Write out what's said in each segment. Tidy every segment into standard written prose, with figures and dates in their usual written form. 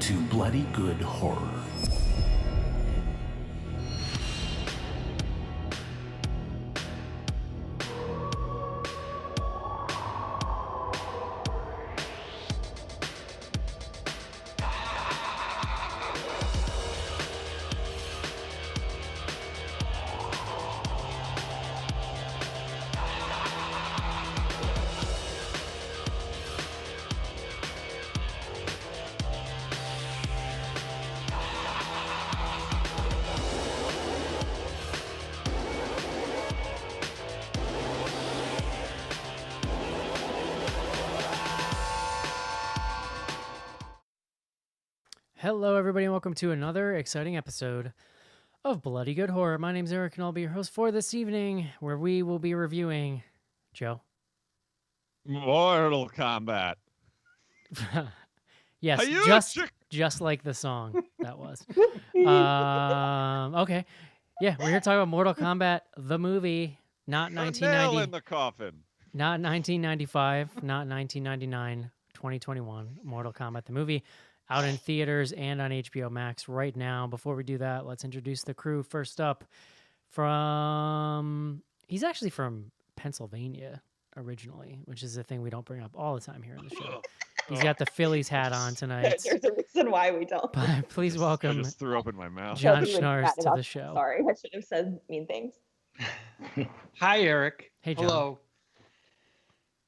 to Bloody Good Horror. Hello, everybody, and welcome to another exciting episode of Bloody Good Horror. My name's Eric, and I'll be your host for this evening, where we will be reviewing Joe. Mortal Kombat. Yes, just like the song that was. Okay, yeah, we're here to talk about Mortal Kombat, the movie, not A 1990, nail in the coffin. not 1995, not 1999, 2021. Mortal Kombat, the movie. Out in theaters and on HBO Max right now. Before we do that, let's introduce the crew. First up, he's actually from Pennsylvania originally, which is a thing we don't bring up all the time here in the show. He's got the Phillies hat on tonight. There's a reason why we don't. But please welcome I just threw up in my mouth. John Toby was Schnars mad to about the that. show. Sorry, I should have said mean things. Hi, Eric. Hey, John. Hello.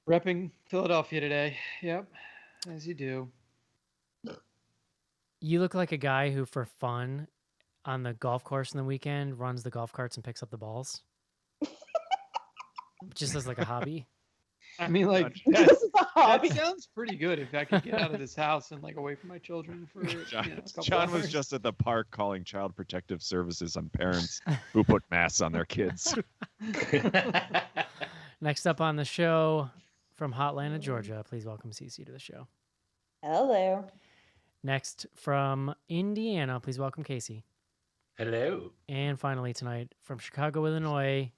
Repping Philadelphia today. Yep, as you do. You look like a guy who, for fun, on the golf course in the weekend, runs the golf carts and picks up the balls. Just as like a hobby. I mean, like, This is a that hobby. sounds pretty good if I could get out of this house and, like, away from my children for John, a couple John was hours. just at the park calling Child Protective Services on parents who put masks on their kids. Next up on the show, from Hotlanta, Georgia, please welcome Cece to the show. Hello. Next, from Indiana, please welcome Casey. Hello. And finally tonight, from Chicago, Illinois,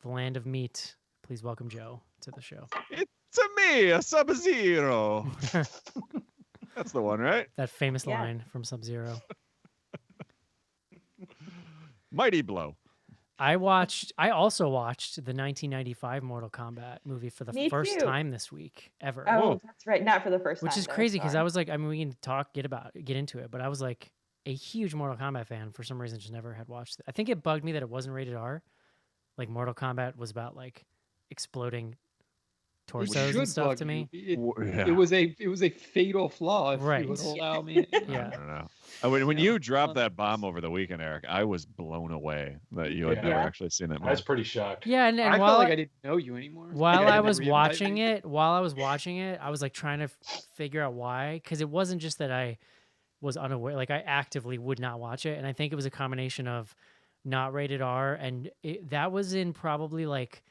the land of meat, please welcome Joe to the show. It's a me, a Sub-Zero. That's the one, right? That famous Yeah. line from Sub-Zero. Mighty Blow. I also watched the 1995 Mortal Kombat movie for the Me first too. time this week ever. Oh, Whoa. that's right. Not for the first time. Which is though. crazy because Sorry. I was like, I mean, we can get into it, but I was like a huge Mortal Kombat fan. For some reason, just never had watched it. I think it bugged me that it wasn't rated R. Like Mortal Kombat was about like exploding It torsos should and stuff bug to me. you. Yeah. It was a fatal flaw, if Right. you would allow me. Yeah. I don't know. When Yeah. you dropped that bomb over the weekend, Eric, I was blown away that you had Yeah. never Yeah. actually seen that I was movie. pretty shocked. Yeah, and I while felt like I didn't know you anymore. while Like, I didn't was reinvite watching me. it, I was like trying to figure out why, because it wasn't just that I was unaware. Like I actively would not watch it, and I think it was a combination of not rated R, and that was in probably like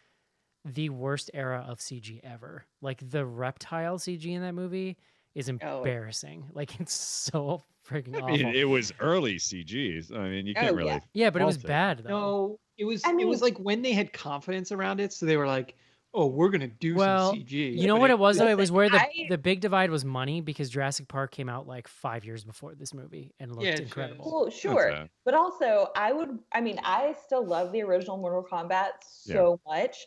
the worst era of CG ever. Like the reptile CG in that movie is embarrassing. Like it's so freaking I mean, awful. it was early CGs. I mean, you Oh, can't yeah. really. Yeah, but it was fault it. bad though. No, it was I it was mean- like when they had confidence around it, so they were like, "Oh, we're gonna do Well, some CG." You know But what it was though? It was Listen, where I- the big divide was money, because Jurassic Park came out like 5 years before this movie and looked Yeah, it incredible. shows. Well, sure. fair. But also, I still love the original Mortal Kombat so much,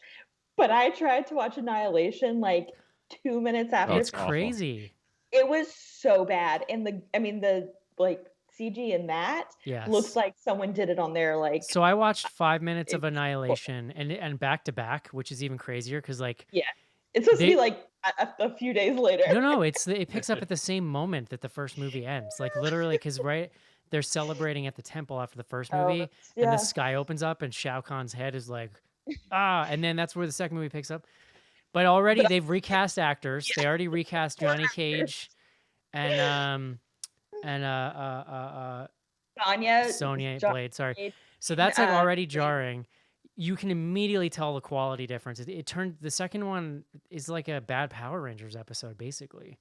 but I tried to watch Annihilation like 2 minutes after. Oh, It's it's awful. crazy. It was so bad. And the like CG in that Yes. looks like someone did it on their like So I watched 5 minutes of It's Annihilation and back to back, which is even crazier because like it's supposed they- to be like a few days later. no, it picks up at the same moment that the first movie ends. Like literally, because they're celebrating at the temple after the first Oh, movie, that's- and yeah. the sky opens up and Shao Kahn's head is like and then that's where the second movie picks up. But already they've recast actors. They already recast Johnny Cage and Sonya Jo- Blade. Sorry. Blade, So that's like already Blade. jarring. You can immediately tell the quality difference. It turned the second one is like a bad Power Rangers episode, basically.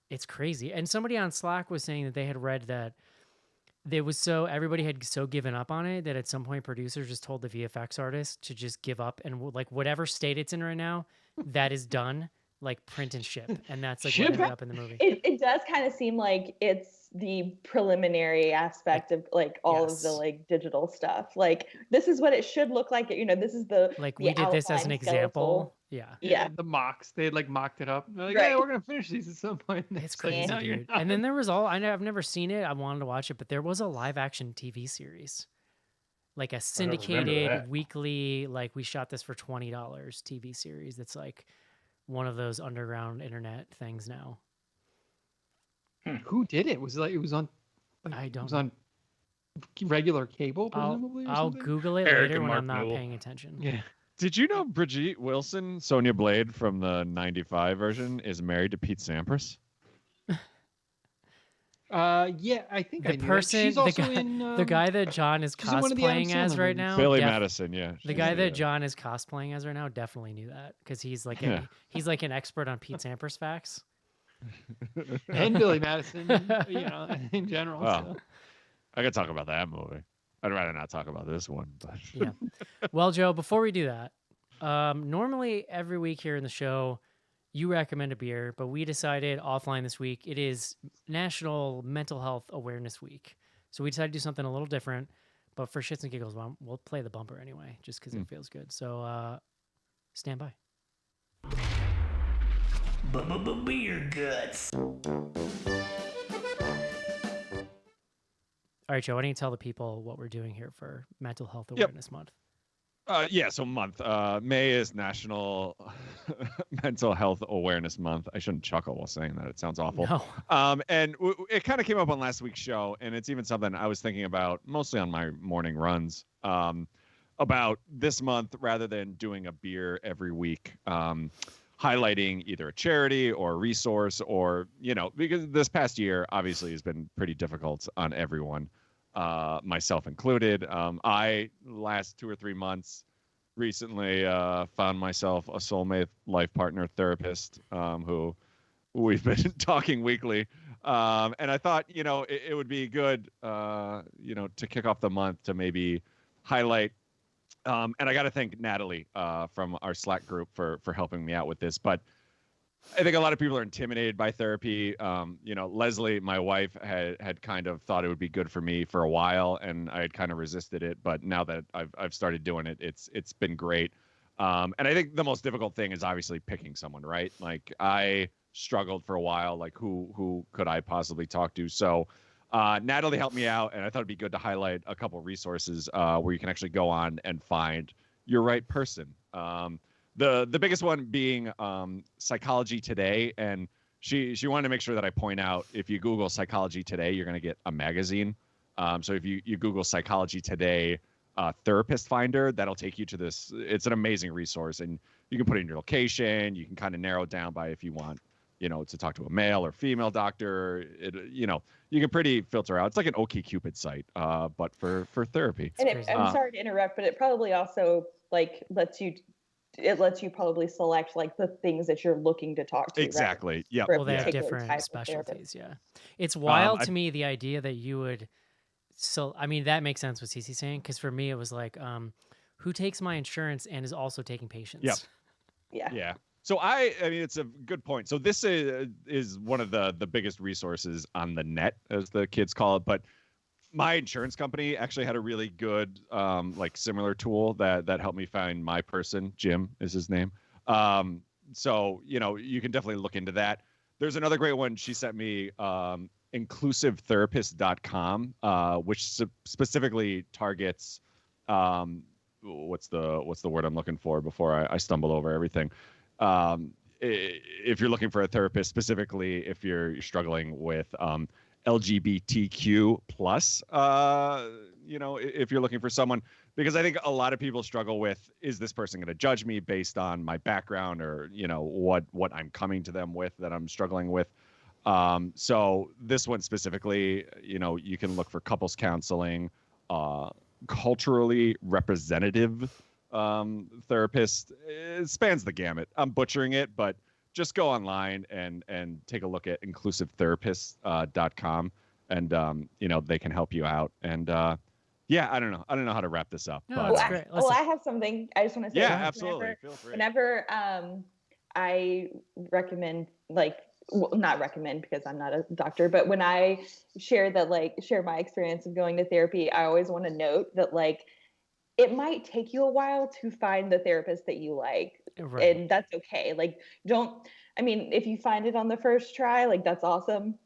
It's crazy. And somebody on Slack was saying that they had read that everybody had so given up on it that at some point producers just told the VFX artist to just give up and like whatever state it's in right now, that is done. like print and ship, and that's like Ship what ended it? up in the movie. It does kind of seem like it's the preliminary aspect of like all of the Yes. like digital stuff. Like this is what it should look like. This is the Like the we did this as an outline example. skeletal. Yeah. Yeah. The mocks. They had like mocked it up. They're like, Right. yeah, we're gonna finish these at some point. It's It's like, crazy, no, you're dude. not. And then there was I've never seen it. I wanted to watch it, but there was a live action TV series, like a remember syndicated that. weekly, like we shot this for $20 TV series. That's like one of those underground internet things now. Who did it? Was it like it was on? Like, I It don't was know. on regular cable, I'll presumably. Or I'll something? Google it Eric later and when I'm Mark not Newell. paying attention. Yeah. Did you know Brigitte Wilson, Sonya Blade from the '95 version, is married to Pete Sampras? Yeah, I think The I knew that. person, She's the also guy, in the guy that John is she's in one of the Adam cosplaying as Sandler right movies. now. Billy def- Madison, yeah. The she's guy that John is cosplaying as right now definitely knew that because he's like Yeah. he's like an expert on Pete Sampras facts. and Billy Madison, in general. Wow. So. I could talk about that movie. I'd rather not talk about this one, but Yeah. Well, Joe, before we do that, normally every week here in the show, you recommend a beer, but we decided offline this week it is National Mental Health Awareness Week. So we decided to do something a little different, but for shits and giggles, we'll play the bumper anyway, just because it feels good. So stand by. Beer guts. All right, Joe, why don't you tell the people what we're doing here for Mental Health Awareness Month? so month. May is National Mental Health Awareness Month. I shouldn't chuckle while saying that. It sounds awful. No. And it kind of came up on last week's show, and it's even something I was thinking about mostly on my morning runs about this month rather than doing a beer every week. Highlighting either a charity or a resource or, because this past year obviously has been pretty difficult on everyone, myself included. I, last 2 or 3 months, recently found myself a soulmate life partner therapist who we've been talking weekly. And I thought, it would be good, to kick off the month to maybe highlight. And I got to thank Natalie from our Slack group for helping me out with this. But I think a lot of people are intimidated by therapy. Leslie, my wife, had kind of thought it would be good for me for a while, and I had kind of resisted it. But now that I've started doing it, it's been great. And I think the most difficult thing is obviously picking someone, right? Like I struggled for a while, like who could I possibly talk to? So Natalie helped me out, and I thought it'd be good to highlight a couple of resources where you can actually go on and find your right person. The biggest one being Psychology Today, and she wanted to make sure that I point out if you Google Psychology Today, you're going to get a magazine. So if you Google Psychology Today Therapist Finder, that'll take you to this. It's an amazing resource, and you can put in your location. You can kind of narrow it down by if you want to talk to a male or female doctor. You can pretty filter out. It's like an OkCupid site, but for therapy. And crazy. I'm sorry to interrupt, but it probably also like lets you probably select like the things that you're looking to talk to. Exactly. Right? Yeah. For a Well, they have particular different type of therapist. specialties. Yeah. It's wild I- to me, the idea that you would. So, I mean, that makes sense what Cece's saying. Because for me, it was like, who takes my insurance and is also taking patients? Yep. Yeah. Yeah. So I mean, it's a good point. So this is one of the biggest resources on the net, as the kids call it. But my insurance company actually had a really good, similar tool that helped me find my person. Jim is his name. So you can definitely look into that. There's another great one she sent me, inclusivetherapist.com, which specifically targets. What's the word I'm looking for before I stumble over everything. If you're looking for a therapist, specifically if you're struggling with LGBTQ plus, if you're looking for someone, because I think a lot of people struggle with, is this person going to judge me based on my background or, what I'm coming to them with that I'm struggling with. So this one specifically, you can look for couples counseling, culturally representative therapist. It spans the gamut. I'm butchering it, but just go online and take a look at inclusivetherapist.com, and they can help you out. And I don't know how to wrap this up. No, but that's Well, great. I have something I just want to say. yeah, Whenever- absolutely. Feel free. Whenever I recommend, like, well, not recommend because I'm not a doctor, but when I share my experience of going to therapy, I always want to note that, like, it might take you a while to find the therapist that you like. Right. And that's okay. Like, if you find it on the first try, like, that's awesome.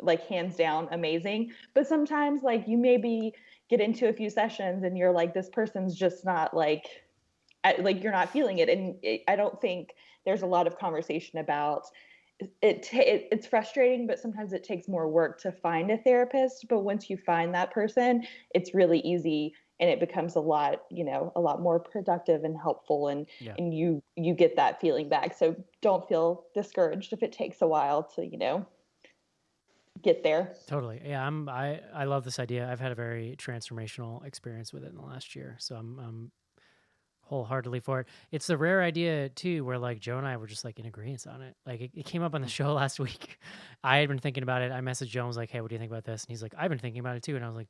Like, hands down, amazing. But sometimes, like, you maybe get into a few sessions and you're like, this person's just not like you're not feeling it. And I don't think there's a lot of conversation about it. It's frustrating, but sometimes it takes more work to find a therapist. But once you find that person, it's really easy, and it becomes a lot more productive and helpful, and you get that feeling back. So don't feel discouraged if it takes a while to get there. Totally. Yeah, I love this idea. I've had a very transformational experience with it in the last year, so I'm wholeheartedly for it. It's a rare idea too, where like Joe and I were just like in agreement on it. Like it came up on the show last week. I had been thinking about it. I messaged Joe and was like, "Hey, what do you think about this?" And he's like, "I've been thinking about it too." And I was like,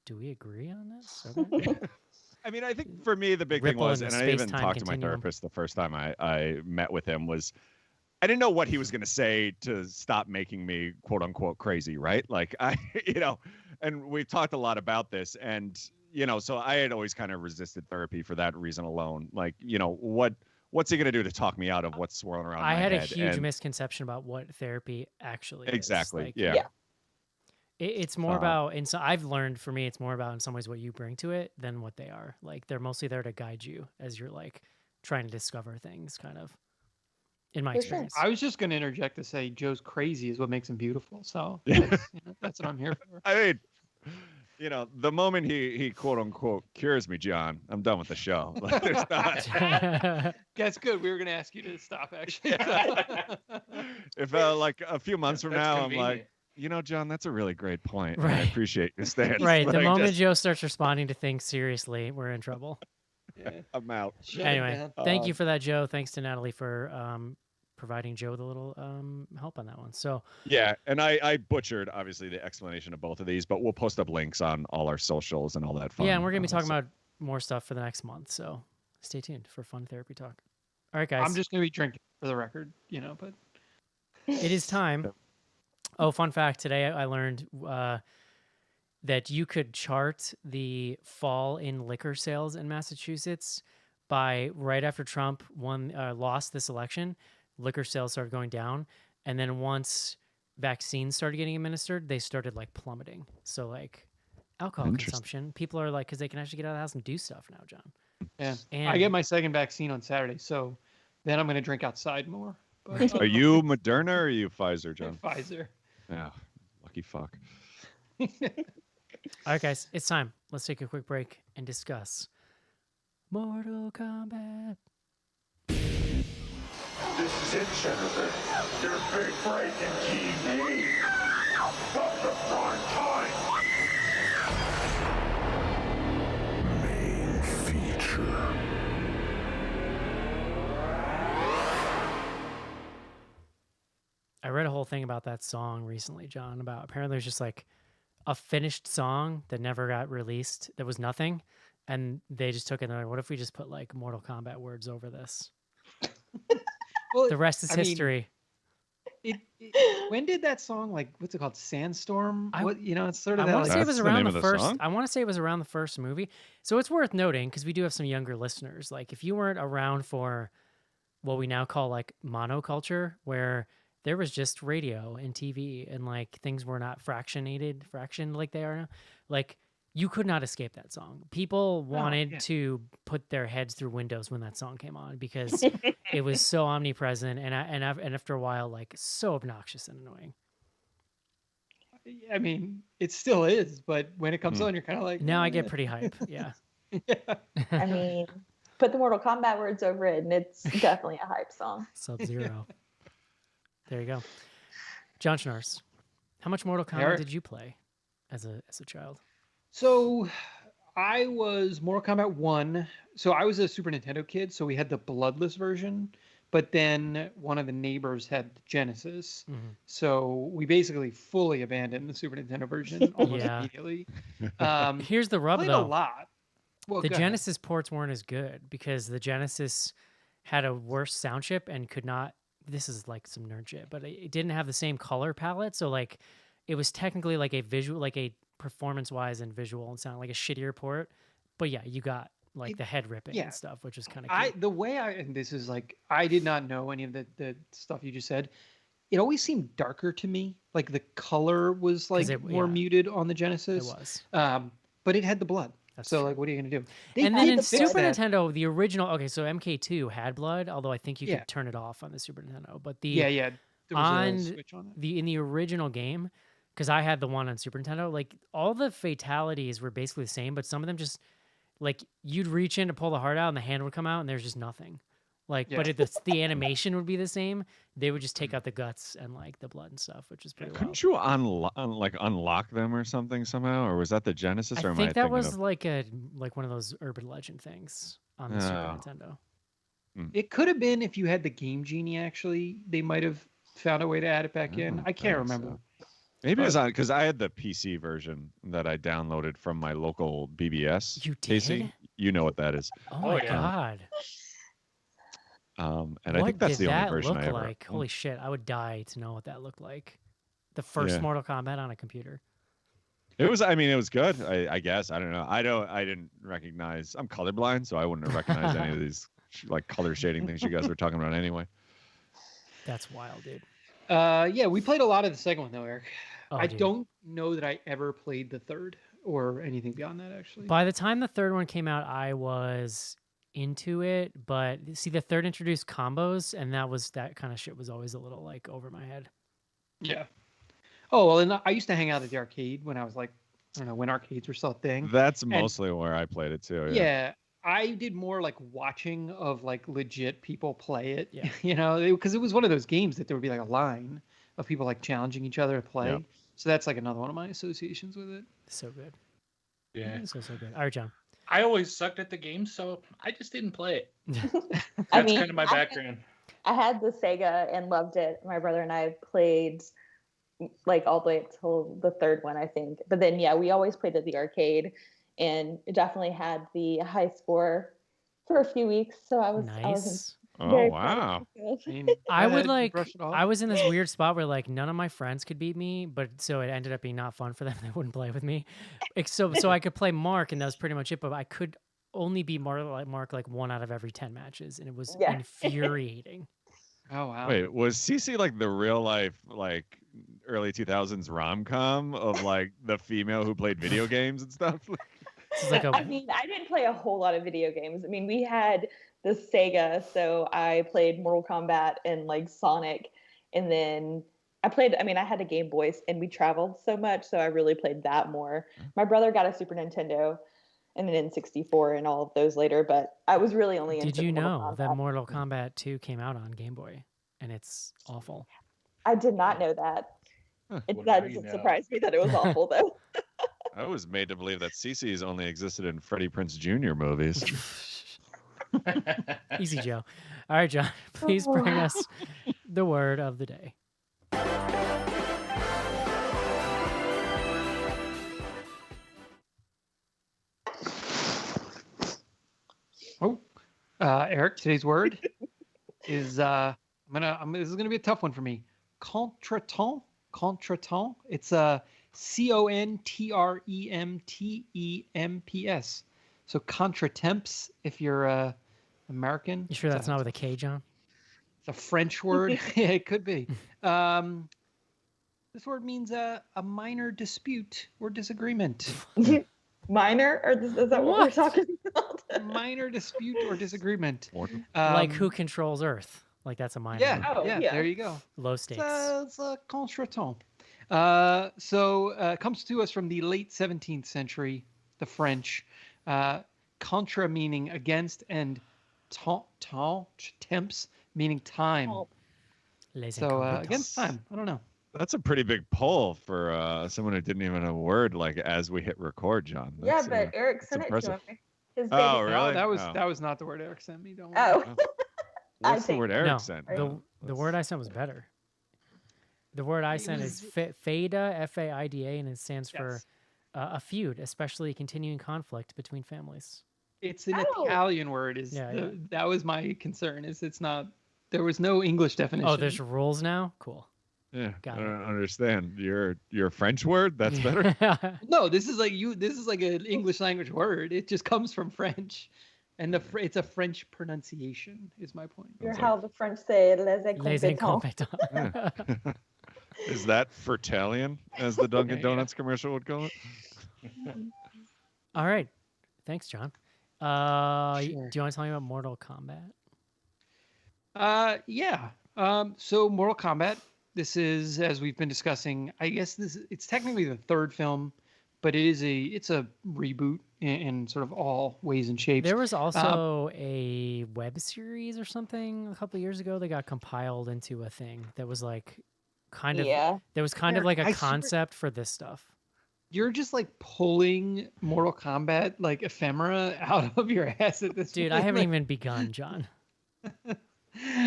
"Do we agree on this?" Okay. I mean, I think for me the big Ripple thing was, in the and I even space-time talked to my continuum. therapist the first time I met with him, was I didn't know what he was going to say to stop making me quote unquote crazy, right? Like and we've talked a lot about this, and so I had always kind of resisted therapy for that reason alone. Like, what's he going to do to talk me out of what's swirling around my head? I had a huge misconception about what therapy actually is. Exactly. Like, Yeah. It's more about, and so I've learned, for me, it's more about in some ways what you bring to it than what they are. Like, they're mostly there to guide you as you're like trying to discover things, kind of, in my experience. I was just going to interject to say Joe's crazy is what makes him beautiful. So that's what I'm here for. I mean, the moment he quote unquote cures me, John, I'm done with the show. Like, there's not. That's good. We were going to ask you to stop, actually. If like a few months from now, convenient. I'm like, John, that's a really great point. Right. I appreciate your stance. Right. The Like, moment Joe starts responding to things seriously, we're in trouble. I'm out. Anyway, thank you for that, Joe. Thanks to Natalie for providing Joe with a little help on that one. So yeah, and I butchered obviously the explanation of both of these, but we'll post up links on all our socials and all that fun. Yeah, and we're gonna be talking about more stuff for the next month. So stay tuned for fun therapy talk. All right, guys. I'm just gonna be drinking for the record, but it is time. Oh, fun fact! Today I learned that you could chart the fall in liquor sales in Massachusetts by right after Trump lost this election. Liquor sales started going down, and then once vaccines started getting administered, they started like plummeting. So like alcohol consumption, people are like, because they can actually get out of the house and do stuff now, John. Yeah, And I get my second vaccine on Saturday, so then I'm gonna drink outside more. But, Are you Moderna or are you Pfizer, John? Pfizer? Yeah, lucky fuck. All right, guys, it's time. Let's take a quick break and discuss Mortal Kombat. This is it, Senator. There's big breaking TV. From the prime time. Main feature. I read a whole thing about that song recently, John, about apparently there's just like a finished song that never got released. That was nothing. And they just took it and they're like, what if we just put like Mortal Kombat words over this? Well, The rest is history. When did that song, like, what's it called, Sandstorm? It's sort I of that. want to Like, say it was That's the around name the of the first. song? I want to say it was around the first movie. So it's worth noting because we do have some younger listeners. Like if you weren't around for what we now call like monoculture, where there was just radio and TV and like things were not fractioned like they are now. Like you could not escape that song. People wanted to put their heads through windows when that song came on because it was so omnipresent and after a while like so obnoxious and annoying. I mean, it still is, but when it comes on, you're kind of like. Now I get pretty hype. Yeah. I mean, put the Mortal Kombat words over it, and it's definitely a hype song. Sub-Zero. There you go. John Schnars, how much Mortal Kombat did you play as a child? So I was Mortal Kombat 1. So I was a Super Nintendo kid, so we had the bloodless version, but then one of the neighbors had the Genesis. Mm-hmm. So we basically fully abandoned the Super Nintendo version almost immediately. Here's the rub, played though. a lot. Well, the go ahead. Genesis ports weren't as good because the Genesis had a worse sound chip and could not. This is like some nerd shit, but it didn't have the same color palette. So like, it was technically like a visual, like a performance-wise and visual and sound like a shittier port. But yeah, you got like the head ripping yeah. and stuff, which is kind of cool. The way and this is like, I did not know any of the stuff you just said. It always seemed darker to me. Like the color was like more muted on the Genesis. It was. But it had the blood. That's so true. like, what are you gonna do? And then in fix Super that. Nintendo, the original. Okay, so MK2 had blood, although I think you Yeah. could turn it off on the Super Nintendo. But the Yeah. There was on a switch on it. in the original game, because I had the one on Super Nintendo, like all the fatalities were basically the same, but some of them just like you'd reach in to pull the heart out and the hand would come out and there's just nothing. Like, Yeah. but the animation would be the same. They would just take out the guts and like the blood and stuff, which is pretty wild. Couldn't you unlock them or something somehow, or was that the Genesis? Or I am think I that thinking was of... like one of those urban legend things on the Super Oh. Nintendo. It could have been if you had the Game Genie. Actually, they might have found a way to add it back in. I can't remember. So. Maybe it was on because I had the PC version that I downloaded from my local BBS. You Casey, did? you know what that is. Oh my yeah. God. And What I think that's did the only that version look I ever. like? Holy shit! I would die to know what that looked like. The first Yeah. Mortal Kombat on a computer. It was. I mean, it was good. I guess. I don't know. I didn't recognize. I'm colorblind, so I wouldn't have recognized any of these like color shading things you guys were talking about anyway. That's wild, dude. Yeah, we played a lot of the second one though, Eric. Oh, I dude. don't know that I ever played the third or anything beyond that. Actually, By the time the third one came out, I was into it, but see, the third introduced combos, and that kind of shit was always a little like over my head. yeah. Oh well, and I used to hang out at the arcade when I was like, I don't know, when arcades were still a thing. That's mostly where I played it too. Yeah, I did more like watching of like legit people play it. Yeah. You know, because it was one of those games that there would be like a line of people like challenging each other to play. Yep. So that's like another one of my associations with it. So good. Yeah. So good. All right, John. I always sucked at the game, so I just didn't play it. That's I mean, kind of my background. I had the Sega and loved it. My brother and I played like all the way until the third one, I think. But then, yeah, we always played at the arcade, and it definitely had the high score for a few weeks. So I was Nice. Oh very wow. I mean, I would had to like. brush it off. I was in this weird spot where like none of my friends could beat me, but so it ended up being not fun for them. They wouldn't play with me. So I could play Mark, and that was pretty much it. But I could only beat Mark like 1 out of every 10 matches, and it was Yeah. infuriating. Oh wow. Wait, was CC like the real life like early 2000s rom com of like the female who played video games and stuff? This is like I mean, I didn't play a whole lot of video games. I mean, we had the Sega, so I played Mortal Kombat and like Sonic, and then I had a Game Boy, and we traveled so much, so I really played that more. My brother got a Super Nintendo and an N64 and all of those later, but I was really only into Did you Mortal know Kombat. that Mortal Kombat 2 came out on Game Boy, and it's awful? I did not know that. Huh. It Well, now doesn't you know. surprise me that it was awful though. I was made to believe that CC's only existed in Freddie Prinze Jr. movies. Easy, Joe. All right, John, please bring us the word of the day. Eric, today's word is this is gonna be a tough one for me. Contretemps. Contretemps. It's CONTREMTEMPS. So contretemps if you're American. You sure that's not with a K, John? It's a French word. Yeah, it could be. This word means a minor dispute or disagreement. Minor, or is that what we're What? talking about? Minor dispute or disagreent. Like who controls Earth? Like that's a minor. Yeah, one. Oh, yeah, yeah. there you go. Low stakes. It's a contretemps. It comes to us from the late 17th century, the French. Contra meaning against, and temps meaning time. Les So incompetents. against time. I don't know. That's a pretty big pull for someone who didn't even have a word like as we hit record, John. Yeah, That's, but Eric sent it to impressive. him. His Oh, baby- really? No, Oh. that was not the word Eric sent me. Don't worry. Oh. What's the think- word Eric No, sent? the word I sent was better. The word I sent is FAIDA, F-A-I-D-A, and it stands for Yes. a feud, especially continuing conflict between families. It's an Oh. Italian word. That was my concern. It's not. There was no English definition. Oh, there's rules now. Cool. Yeah, Got I it. don't understand. Your French word? That's better. No, this is like an English language word. It just comes from French, and it's a French pronunciation. Is my point. You're Sounds how the French say les Les incompetents. incompetents. Is that Fertalian, as the Dunkin' Yeah. Donuts commercial would call it? All right. Thanks, John. Sure. Do you want to tell me about Mortal Kombat? Yeah. So Mortal Kombat. This is, as we've been discussing, I guess it's technically the third film, but it's a reboot in sort of all ways and shapes. There was also a web series or something a couple of years ago that got compiled into a thing that was like kind of there was kind of like a I swear- concept for this stuff. You're just like pulling Mortal Kombat like ephemera out of your ass at this Dude, point. I haven't Like, even begun, John.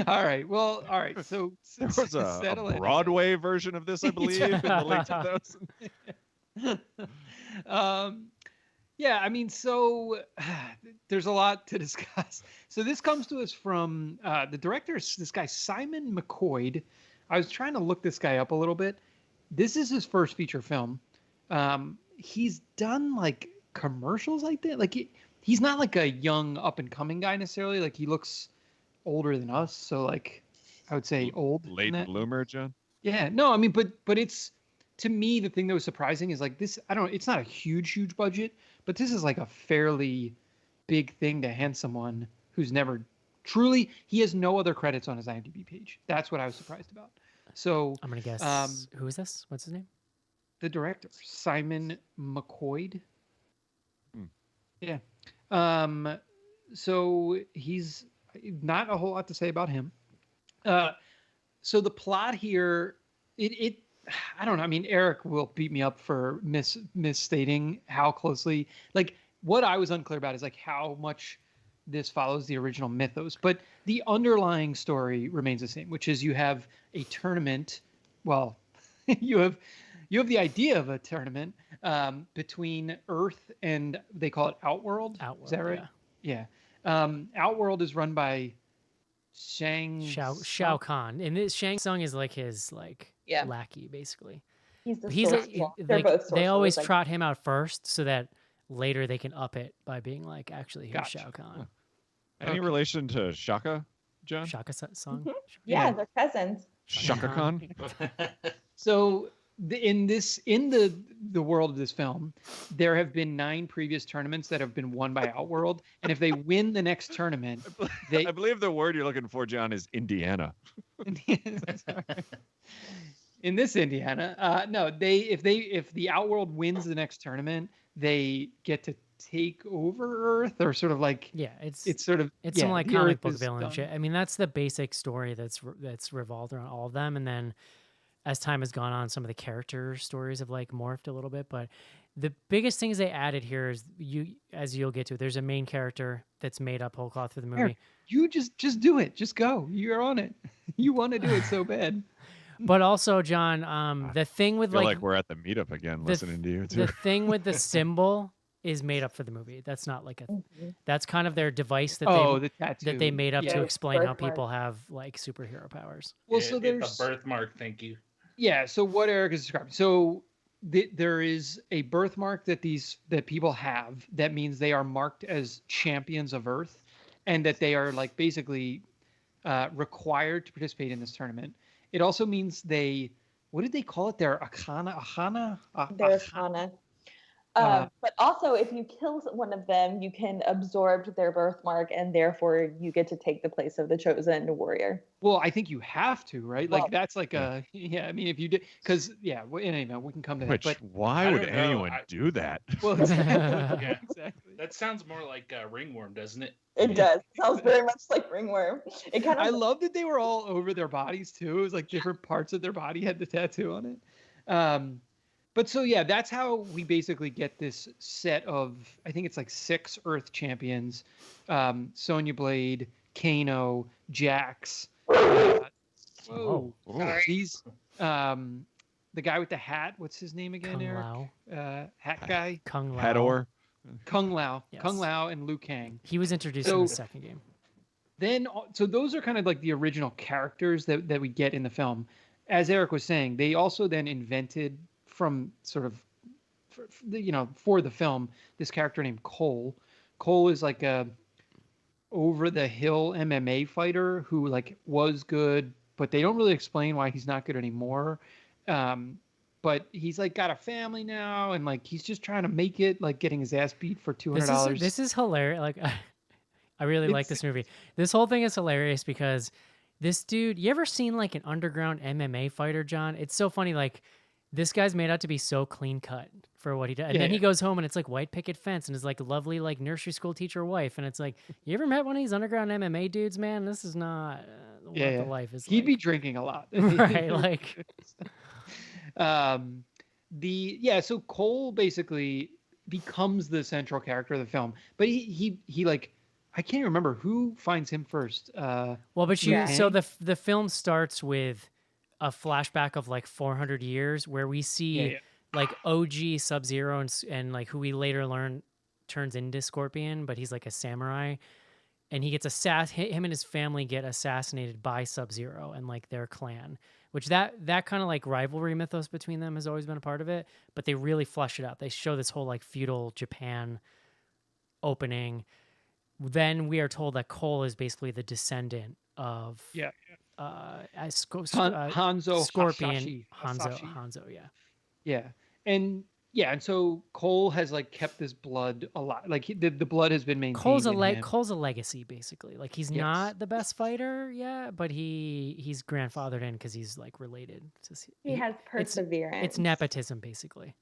all right. Well, all right. So There was a settle in. Broadway version of this, I believe, in the late 2000s. Yeah, I mean, so there's a lot to discuss. So this comes to us from the director, this guy Simon McCoy. I was trying to look this guy up a little bit. This is his first feature film. He's done like commercials like that. Like he's not like a young up and coming guy necessarily. Like he looks older than us. So like I would say old. in Late that. bloomer, John. Yeah, no, I mean, but it's, to me, the thing that was surprising is like this. I don't know. It's not a huge budget, but this is like a fairly big thing to hand someone who's never truly. He has no other credits on his IMDb page. That's what I was surprised about. So I'm going to guess. Who is this? What's his name? the director, Simon McCoy. Hmm. Yeah. So he's not a whole lot to say about him. So the plot here, I don't know. I mean, Eric will beat me up for misstating how closely, like what I was unclear about is like how much this follows the original mythos, but the underlying story remains the same, which is you have a tournament. Well, you have the idea of a tournament between Earth and they call it Outworld. Outworld. Is that right? Yeah. Outworld is run by Shao Kahn. And this Shang Tsung is like his Yeah. lackey, basically. He's the He's sorcerer. They're both they always sorcerers, trot him out first so that later they can up it by being like, actually, here's Gotcha. Shao Kahn. Any relation to Shaka, John? Shaka Sung? Yeah, Yeah. they're cousins. Shaka Khan? So in the world of this film, there have been 9 previous tournaments that have been won by Outworld, and if they win the next tournament, they I believe the word you're looking for, John, is Indiana. in this Indiana, no, if the Outworld wins the next tournament, they get to take over Earth, or sort of like Yeah, it's sort of some like the comic Earth book is villain done. shit. I mean, that's the basic story that's revolved around all of them, and then as time has gone on, some of the character stories have like morphed a little bit. But the biggest things they added here is as you'll get to, there's a main character that's made up whole cloth for the movie. Eric, you just do it. Just go. You're on it. You want to do it so bad. But also, John, the thing I with feel like like we're at the meetup again listening to you, too. the thing with the symbol is made up for the movie. That's not like that's kind of their device that The tattoo they made up Yeah. to explain how Birthmark. people have like superhero powers. Well, so It's there's a birthmark. Thank you. Yeah, so what Eric is describing. So there is a birthmark that people have that means they are marked as champions of Earth, and that they are like basically required to participate in this tournament. It also means what did they call it? Their Ahana? They're Kana. But also, if you kill one of them, you can absorb their birthmark, and therefore you get to take the place of the chosen warrior. Well, I think you have to, right? Well, Like that's like I mean, if you did, because in any event, we can come to that. Which, But why I would don't know. anyone do that? well, exactly. Yeah. exactly. That sounds more like ringworm, doesn't it? It does. Sounds very much like ringworm. It kind of. I love that they were all over their bodies too. It was like different parts of their body had the tattoo on it. But so yeah, that's how we basically get this set of, I think it's like 6 Earth champions: Sonya Blade, Kano, Jax. Whoa, Oh. he's the guy with the hat. What's his name again, Kung Eric? Lao. Hat guy. Kung Lao. Hador. Kung Lao, Yes. Kung Lao, and Liu Kang. He was introduced in the second game. Then, so those are kind of like the original characters that we get in the film. As Eric was saying, they also then invented from sort of, for the film, this character named Cole. Cole is like a over the hill MMA fighter who like was good, but they don't really explain why he's not good anymore. But he's like got a family now, and like he's just trying to make it, like getting his ass beat for $200. This is hilarious. Like, I really like this movie. This whole thing is hilarious because this dude. You ever seen like an underground MMA fighter, John? It's so funny. Like, this guy's made out to be so clean cut for what he does, and then he goes home and it's like white picket fence and his like lovely like nursery school teacher wife, and it's like, you ever met one of these underground MMA dudes, man? This is not what the life is. He'd like. be drinking a lot, right? Like. So Cole basically becomes the central character of the film, but he like, I can't remember who finds him first. Well, but so the film starts with a flashback of like 400 years where we see like OG Sub-Zero and like who we later learn turns into Scorpion, but he's like a samurai, and he gets him and his family get assassinated by Sub-Zero and like their clan. Which that kind of like rivalry mythos between them has always been a part of it, but they really flesh it out. They show this whole like feudal Japan opening. Then we are told that Cole is basically the descendant of Hanzo Scorpion. Hasashi. Hanzo, and so Cole has like kept this blood alive. Like the blood has been maintained. Cole's a legacy, basically. Like he's not the best fighter yet, but he's grandfathered in because he's like related. He has perseverance. It's nepotism, basically.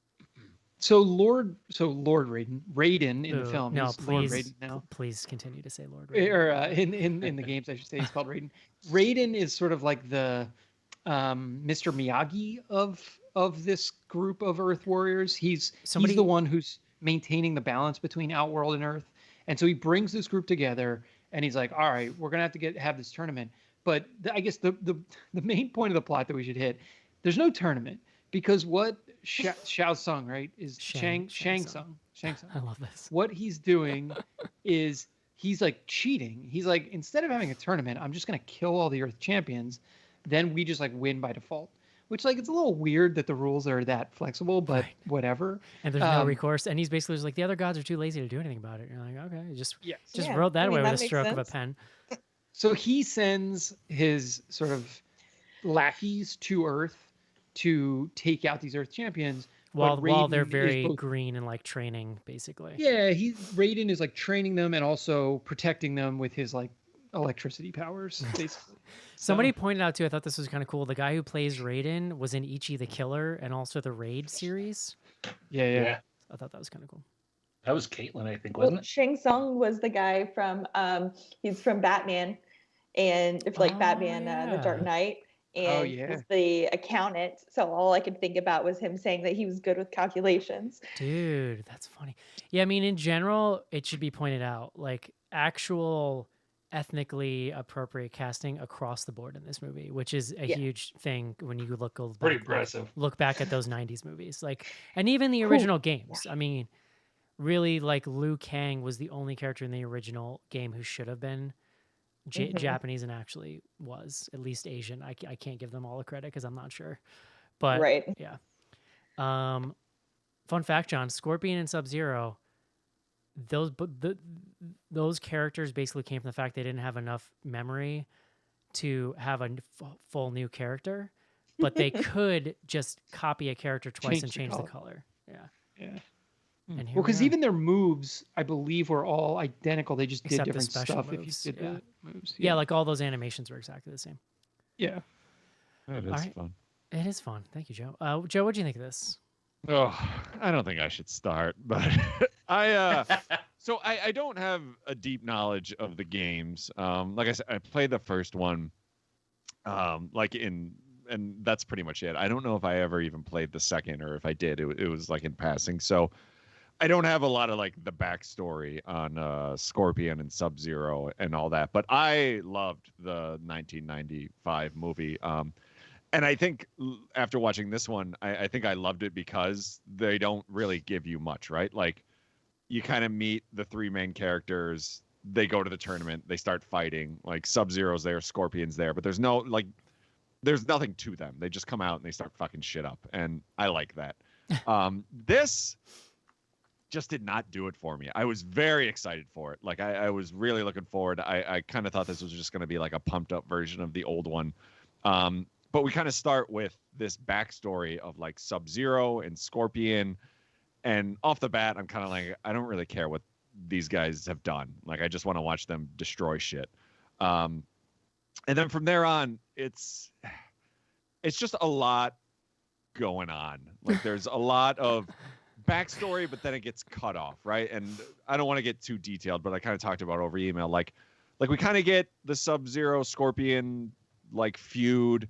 So Lord Raiden in the film. No, he's please, Lord Raiden now. Please continue to say Lord Raiden. Or in the games, I should say, he's called Raiden. Raiden is sort of like the Mr. Miyagi of this group of Earth warriors. He's the one who's maintaining the balance between Outworld and Earth, and so he brings this group together, and he's like, all right, we're gonna have to have this tournament. But I guess the main point of the plot that we should hit, there's no tournament, because what Shao Tsung, right, is Shang Tsung. I love this. What he's doing is he's like cheating. He's like, instead of having a tournament, I'm just gonna kill all the Earth champions, then we just like win by default. Which, like, it's a little weird that the rules are that flexible, but whatever. And there's no recourse. And he's basically just like, the other gods are too lazy to do anything about it. And you're like, okay, just wrote that away with a stroke of a pen. So he sends his sort of lackeys to Earth to take out these Earth champions. While they're very green and like training, basically. Yeah, Raiden is like training them and also protecting them with his like electricity powers, basically. Somebody pointed out too, I thought this was kind of cool. The guy who plays Raiden was in Ichi the Killer and also the Raid series. Yeah. I thought that was kind of cool. That was Caitlin, I think, wasn't it? Shang Tsung was the guy from he's from Batman, and it's like Batman, The Dark Knight, and he's the accountant. So all I could think about was him saying that he was good with calculations. Dude, that's funny. Yeah, I mean, in general, it should be pointed out, like actual ethnically appropriate casting across the board in this movie, which is a huge thing when you look back at those 90s movies, like, and even the original games. I mean, really, like Liu Kang was the only character in the original game who should have been Japanese and actually was at least Asian. I can't give them all the credit because I'm not sure, but yeah. Fun fact, John, Scorpion and Sub-Zero, those characters basically came from the fact they didn't have enough memory to have a full new character, but they could just copy a character twice and change the color. Yeah. And well, because even their moves, I believe, were all identical. They just did different stuff. Moves. If you did the moves. Yeah, like all those animations were exactly the same. Yeah. It is fun. It is fun. Thank you, Joe. Joe, what do you think of this? Oh, I don't think I should start, but I don't have a deep knowledge of the games. Like I said, I played the first one, and that's pretty much it. I don't know if I ever even played the second, or if I did, it was like in passing. So I don't have a lot of like the backstory on Scorpion and Sub-Zero and all that, but I loved the 1995 movie. And I think after watching this one, I think I loved it because they don't really give you much, right? Like you kind of meet the three main characters. They go to the tournament. They start fighting. Like Sub-Zero's there, Scorpion's there, but there's nothing to them. They just come out and they start fucking shit up, and I like that. This just did not do it for me. I was very excited for it. Like I was really looking forward. I kind of thought this was just going to be like a pumped up version of the old one. But we kind of start with this backstory of like Sub-Zero and Scorpion. And off the bat, I'm kind of like, I don't really care what these guys have done. Like, I just want to watch them destroy shit. And then from there on, it's just a lot going on. Like, there's a lot of backstory, but then it gets cut off, right? And I don't want to get too detailed, but I kind of talked about over email. Like we kind of get the Sub-Zero Scorpion like feud.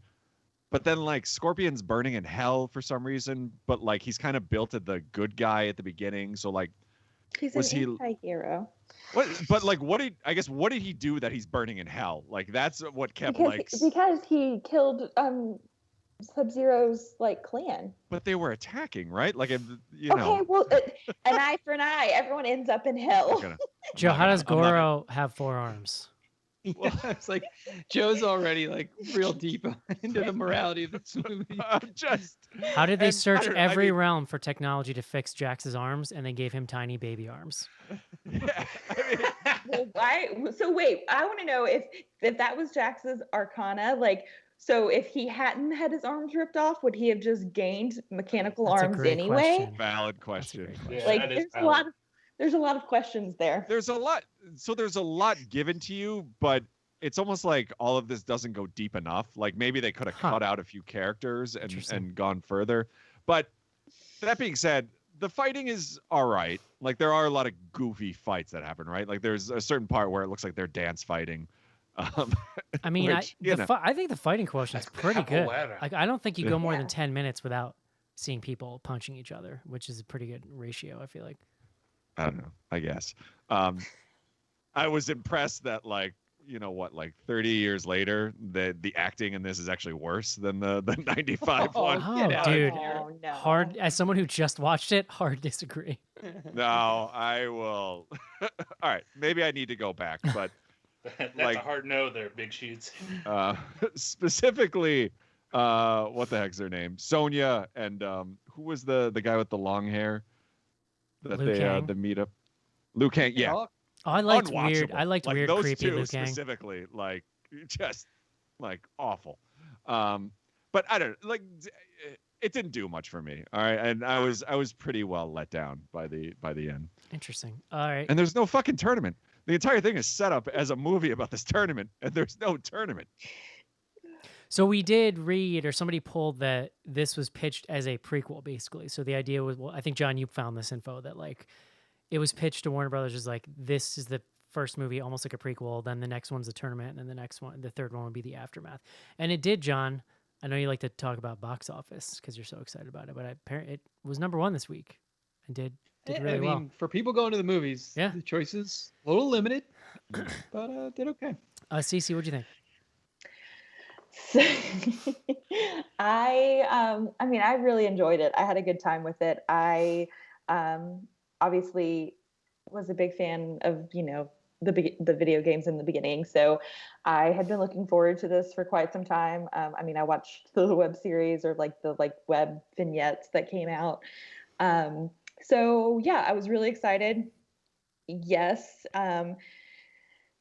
But then, like, Scorpion's burning in hell for some reason, but, like, he's kind of built as the good guy at the beginning. So, like, he's an anti-hero. What? But, like, what did he do that he's burning in hell? Like, that's what kept, because he killed Sub-Zero's, like, clan. But they were attacking, right? Like, you okay, know. well, an eye for an eye. Everyone ends up in hell. Joe, how does Goro have 4 arms? Yeah, it's like Joe's already like real deep into the morality of this movie. How did they search every realm for technology to fix Jax's arms, and they gave him tiny baby arms? Yeah, well, why? So wait, I want to know if that was Jax's Arcana. Like, so if he hadn't had his arms ripped off, would he have just gained mechanical arms anyway? Question. Valid question. Yeah, like, there's a lot of questions there. There's a lot given to you, but it's almost like all of this doesn't go deep enough. Like maybe they could have cut out a few characters and gone further. But that being said, the fighting is all right. Like there are a lot of goofy fights that happen, right? Like there's a certain part where it looks like they're dance fighting. I mean, which, I think the fighting quotient is pretty good. Capoeira. Like I don't think you go more than 10 minutes without seeing people punching each other, which is a pretty good ratio, I feel like. I don't know, I guess. I was impressed that like 30 years later, the acting in this is actually worse than the 95 one. Oh, dude. Oh, no. Hard, as someone who just watched it, hard disagree. No, I will. All right, maybe I need to go back, but That's like, a hard no there, Big Sheets. specifically, what the heck's their name? Sonya and who was the guy with the long hair that Liu Kang? the meetup? Liu Kang, yeah. Oh, I liked weird. Unwatchable. I liked like, weird, those creepy two Liu Kang. specifically, like just like awful. But I don't like. It didn't do much for me. All right, and I was pretty well let down by the end. Interesting. All right. And there's no fucking tournament. The entire thing is set up as a movie about this tournament, and there's no tournament. So we did read, or somebody pulled that this was pitched as a prequel, basically. So the idea was, well, I think John, you found this info that like it was pitched to Warner Brothers as like this is the first movie, almost like a prequel. Then the next one's the tournament, and then the third one would be the aftermath. And it did, John. I know you like to talk about box office because you're so excited about it, but apparently it was #1 this week and did really well. For people going to the movies, Yeah. the choices a little limited, but did okay. Cece, what'd you think? So, I mean, I really enjoyed it. I had a good time with it. I obviously was a big fan of, the video games in the beginning. So I had been looking forward to this for quite some time. I mean, I watched the web series or the web vignettes that came out. So yeah, I was really excited. Yes.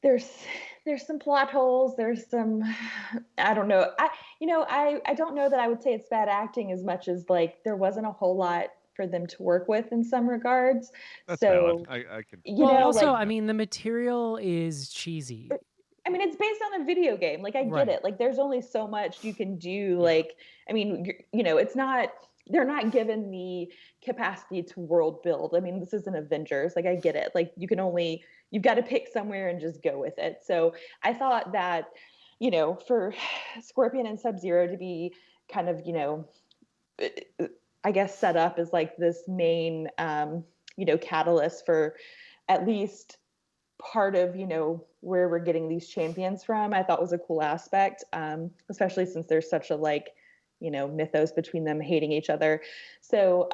There's some plot holes. There's some, I don't know. I don't know that I would say it's bad acting as much as like there wasn't a whole lot for them to work with in some regards. That's so valid. I can. Also, I mean, the material is cheesy. I mean, it's based on a video game. Like, I get it. Like, there's only so much you can do. Like, I mean, it's not, they're not given the capacity to world build. I mean, this isn't Avengers. Like, I get it. Like, you've got to pick somewhere and just go with it. So I thought that, for Scorpion and Sub-Zero to be kind of, I guess set up as like this main, catalyst for at least part of, where we're getting these champions from, I thought was a cool aspect, especially since there's such a mythos between them hating each other. So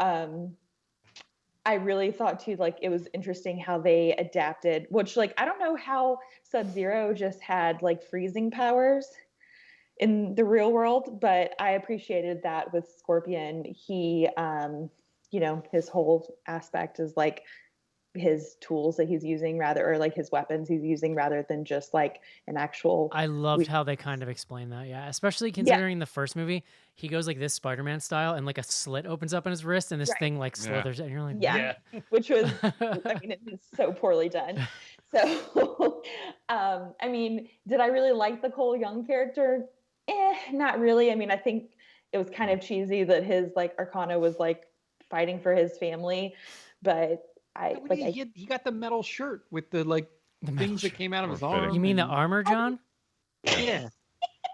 I really thought too, like it was interesting how they adapted, which like I don't know how Sub-Zero just had like freezing powers in the real world, but I appreciated that with Scorpion. He, you know, his whole aspect is like his tools that he's using rather, or like his weapons he's using rather than just like an actual. I loved how they kind of explained that. Yeah, especially Yeah, considering the first movie, he goes like this Spider-Man style, and like a slit opens up in his wrist, and this right. thing like Yeah. slithers, and you're like, Yeah, Yeah. which was, I mean, it was so poorly done. So, I mean, did I really like the Cole Young character? Not really. I mean, I think it was kind of cheesy that his like Arcana was like fighting for his family, but I Yeah, like, he got the metal shirt with the like the metal things that shirt. came out of his Fitting. arm. You mean the and- armor, John? Yeah.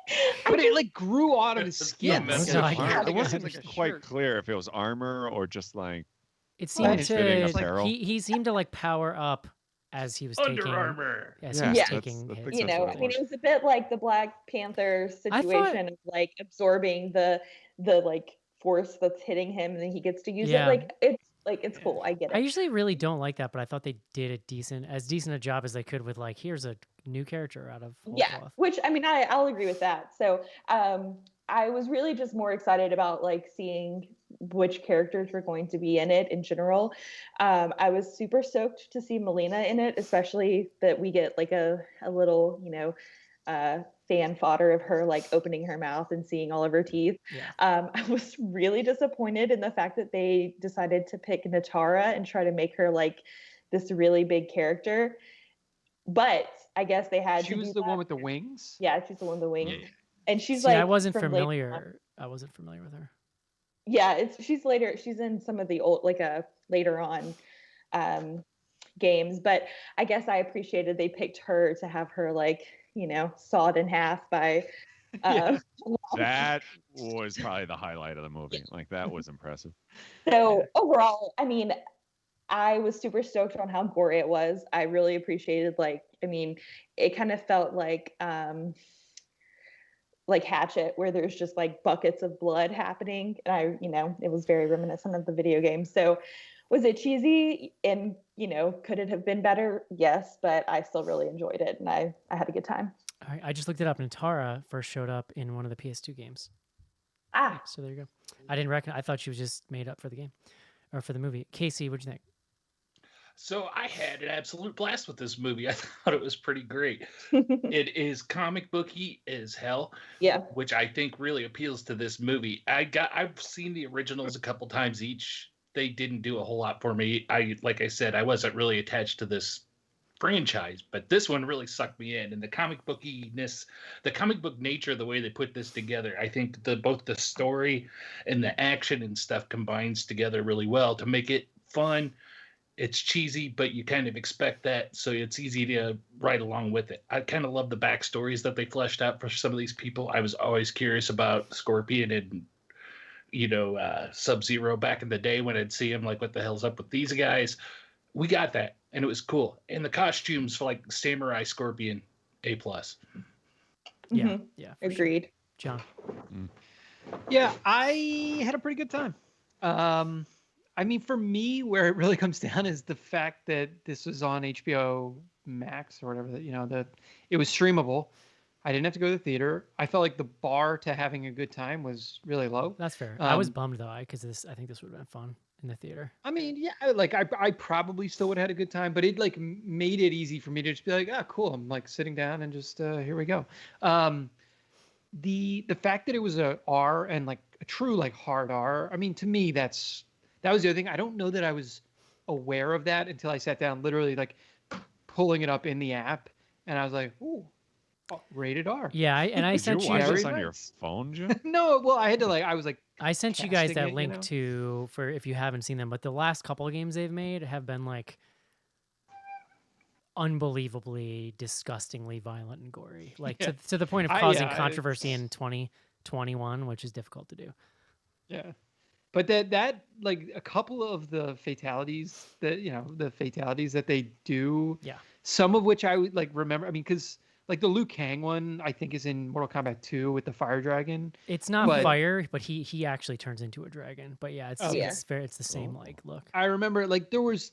I But it just, like grew out of his Yeah, skin. no, Like, no, it I was get it. like It a- wasn't like a quite shirt. clear if it was armor or just like It Well, seemed fitting to apparel. he seemed to like power up as he was Under taking Armour. as Yeah, he was Yeah. taking I think hits. you that's know, what I it mean, was. it was a bit like the Black Panther I thought situation of like absorbing the like force that's hitting him, and then he gets to use it. yeah. Like it's cool. I get I it. usually really don't like that, but I thought they did as decent a job as they could with like, here's a new character out of whole Yeah, cloth. which I mean, I'll agree with that. So I was really just more excited about like seeing which characters were going to be in it in general. I was super stoked to see Melina in it, especially that we get like a little, you know, fan fodder of her like opening her mouth and seeing all of her teeth. Yeah. I was really disappointed in the fact that they decided to pick Natara and try to make her like this really big character. But I guess they had She to was do the that. one with the wings. Yeah, she's the one with the wings. Yeah. And she's See, like I wasn't from later on. familiar. I wasn't familiar with her. Yeah, she's later. She's in some of the old like later on games, but I guess I appreciated they picked her to have her like, you know, sawed in half by Yeah. that was probably the highlight of the movie. Like that was impressive. So overall, I mean, I was super stoked on how gory it was. I really appreciated like, I mean, it kind of felt like Hatchet, where there's just like buckets of blood happening. And I, you know, it was very reminiscent of the video game. So was it cheesy? And, you know, could it have been better? Yes, but I still really enjoyed it and I had a good time. All right, I just looked it up. Natara first showed up in one of the PS2 games. Ah, So there you go. I didn't reckon. I thought she was just made up for the game or for the movie. Casey, what'd you think? So I had an absolute blast with this movie. I thought it was pretty great. It is comic booky as hell, yeah. which I think really appeals to this movie. I've seen the originals a couple times each. They didn't do a whole lot for me. Like I said, I wasn't really attached to this franchise, but this one really sucked me in. And the comic bookiness, the comic book nature, the way they put this together, I think both the story and the action and stuff combines together really well to make it fun. It's cheesy, but you kind of expect that, so it's easy to ride along with it. I kind of love the backstories that they fleshed out for some of these people. I was always curious about Scorpion and, you know, Sub-Zero back in the day when I'd see him, like, what the hell's up with these guys? We got that, and it was cool. And the costumes for, like, Samurai Scorpion, A+. Yeah, Mhm. yeah. for sure. Agreed. John. Yeah, I had a pretty good time. I mean, for me, where it really comes down is the fact that this was on HBO Max or whatever, that, you know, that it was streamable. I didn't have to go to the theater. I felt like the bar to having a good time was really low. That's fair. I was Um, bummed though, because I think this would have been fun in the theater. I mean, yeah, I probably still would have had a good time, but it like made it easy for me to just be like, ah, cool. I'm like sitting down and just here we go. The fact that it was a R and like a true like hard R. I mean, to me, that was the other thing. I don't know that I was aware of that until I sat down, literally like pulling it up in the app, and I was like, ooh, rated R. Yeah, and I Did sent you you. watch Very this on your nice. phone, Jim? No, well, I had to like, I was like, I sent you guys casting that it, you link know? to for if you haven't seen them, but the last couple of games they've made have been like unbelievably, disgustingly violent and gory, like Yeah. to the point of I- causing yeah, controversy in 2021, which is difficult to do. yeah. But that like a couple of the fatalities that, you know, the fatalities that they do, Yeah. some of which I would like remember. I mean, because Like the Liu Kang one, I think is in Mortal Kombat 2 with the fire dragon. It's not But- fire, but he actually turns into a dragon. But yeah, it's Okay. it's the same like look. I remember like there was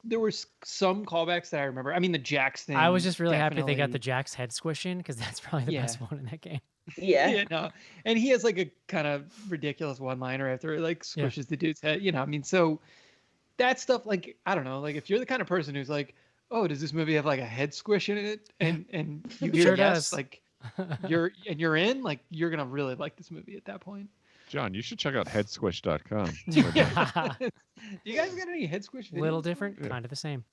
some callbacks that I remember. I mean the Jax thing. I was just really happy they got the definitely- Jax head squishing because that's probably the Yeah. best one in that game. Yeah. Yeah, no. And he has like a kind of ridiculous one-liner after it like Yeah. squishes the dude's head. I mean, so that stuff, like, I don't know, like if you're the kind of person who's like, oh, does this movie have like a head squish in it? And you hear Sure yes, does. like you're in, like you're gonna really like this movie at that point. John, you should check out headsquish.com. You guys got any head squish videos? Little different, kind of the same.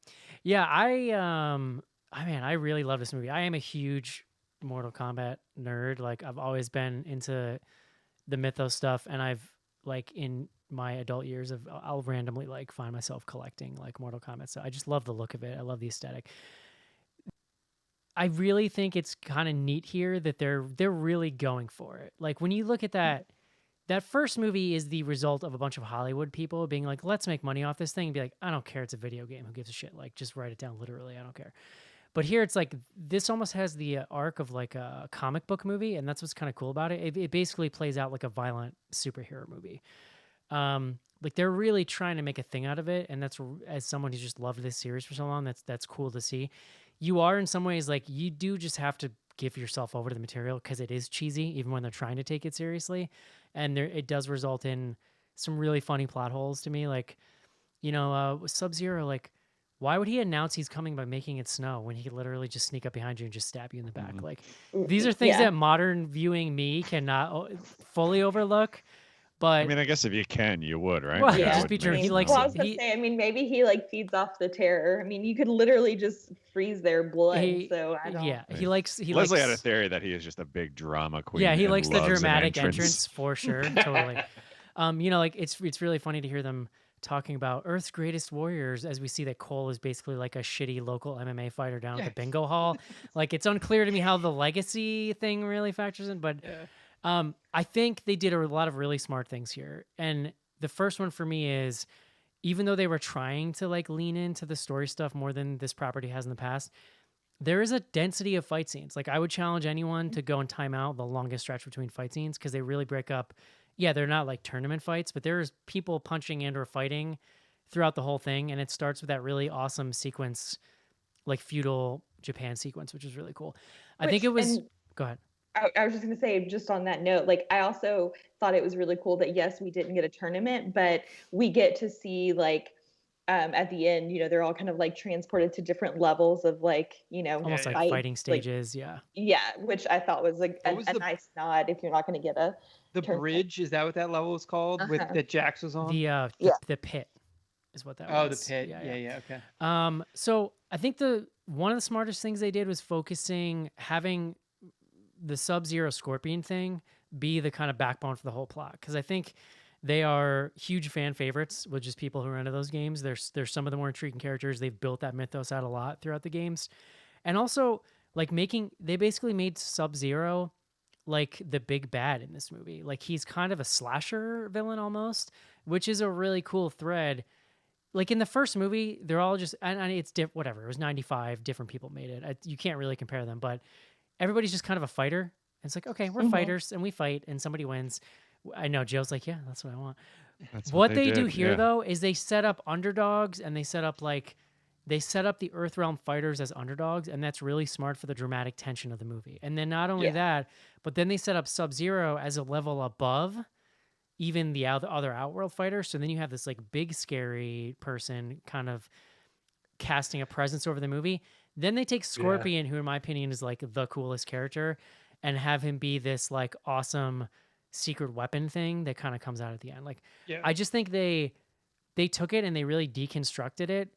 Yeah, I really love this movie. I am a huge Mortal Kombat nerd. Like I've always been into the mythos stuff, and I've like in my adult years I'll randomly like find myself collecting like Mortal Kombat. So I just love the look of it. I love the aesthetic. I really think it's kind of neat here that they're really going for it. Like when you look at that first movie is the result of a bunch of Hollywood people being like, let's make money off this thing and be like, I don't care. It's a video game. Who gives a shit? Like, just write it down literally. I don't care. But here it's like, this almost has the arc of like a comic book movie. And that's what's kind of cool about it. It basically plays out like a violent superhero movie. Like they're really trying to make a thing out of it. And that's, as someone who's just loved this series for so long, that's cool to see. You are in some ways like, you do just have to give yourself over to the material because it is cheesy, even when they're trying to take it seriously. And it does result in some really funny plot holes to me. Like, Sub-Zero, like, why would he announce he's coming by making it snow when he could literally just sneak up behind you and just stab you in the back? Like, these are things that modern viewing me cannot fully overlook. But I mean, I guess if you can, you would, right? Well, Yeah. just be true. He likes Well, I was it. gonna say, I mean, maybe he like feeds off the terror. I mean, you could literally just freeze their blood. So I don't. Yeah, he likes. Leslie had a theory that he is just a big drama queen. Yeah, he and likes the loves an dramatic entrance for sure. Totally. Like it's really funny to hear them talking about Earth's greatest warriors as we see that Cole is basically like a shitty local MMA fighter down at the bingo hall. Like it's unclear to me how the legacy thing really factors in, but I think they did a lot of really smart things here. And the first one for me is, even though they were trying to like lean into the story stuff more than this property has in the past, there is a density of fight scenes. Like I would challenge anyone to go and time out the longest stretch between fight scenes because they really break up. Yeah, they're not like tournament fights, but there's people punching and or fighting throughout the whole thing. And it starts with that really awesome sequence, like feudal Japan sequence, which is really cool. I think it was, go ahead. I was just going to say, just on that note, like I also thought it was really cool that yes, we didn't get a tournament, but we get to see like at the end, they're all kind of like transported to different levels of like, almost like fighting stages. Yeah, which I thought was like a nice nod if you're not going to get the tournament. bridge. Is that what that level is called? With that Jax was on? The pit is what that was. Oh, the pit. Yeah. Okay. So I think one of the smartest things they did was having the Sub-Zero Scorpion thing be the kind of backbone for the whole plot. Because I think they are huge fan favorites with just people who are into those games. There's some of the more intriguing characters. They've built that mythos out a lot throughout the games. And also, like they basically made Sub-Zero like the big bad in this movie. Like he's kind of a slasher villain almost, which is a really cool thread. Like in the first movie, they're all just, and it's whatever. It was 95 different people made it. You can't really compare them, but everybody's just kind of a fighter. And it's like, okay, we're fighters and we fight and somebody wins. I know Joe's like, yeah, that's what I want. That's what they do did, here yeah. though is they set up underdogs and they set up the Earthrealm fighters as underdogs, and that's really smart for the dramatic tension of the movie. And then not only that, but then they set up Sub-Zero as a level above even the other Outworld fighters. So then you have this like big scary person kind of casting a presence over the movie. Then they take Scorpion, who in my opinion is like the coolest character, and have him be this like awesome secret weapon thing that kind of comes out at the end. Like, I just think they took it and they really deconstructed it,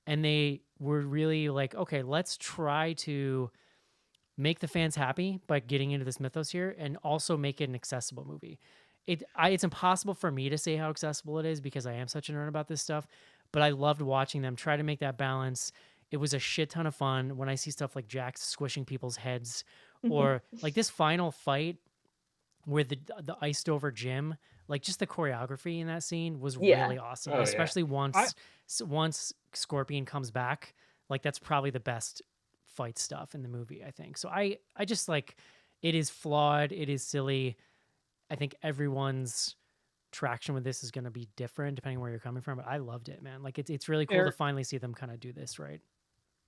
and they were really like, okay, let's try to make the fans happy by getting into this mythos here, and also make it an accessible movie. It's impossible for me to say how accessible it is because I am such a nerd about this stuff, but I loved watching them try to make that balance. It was a shit ton of fun when I see stuff like Jax squishing people's heads, or like this final fight where the iced over gym, like just the choreography in that scene was really awesome, especially once Scorpion comes back. Like that's probably the best fight stuff in the movie, I think. So I just like, it is flawed. It is silly. I think everyone's traction with this is going to be different depending where you're coming from, but I loved it, man. Like it's really cool to Eric, finally see them kind of do this right.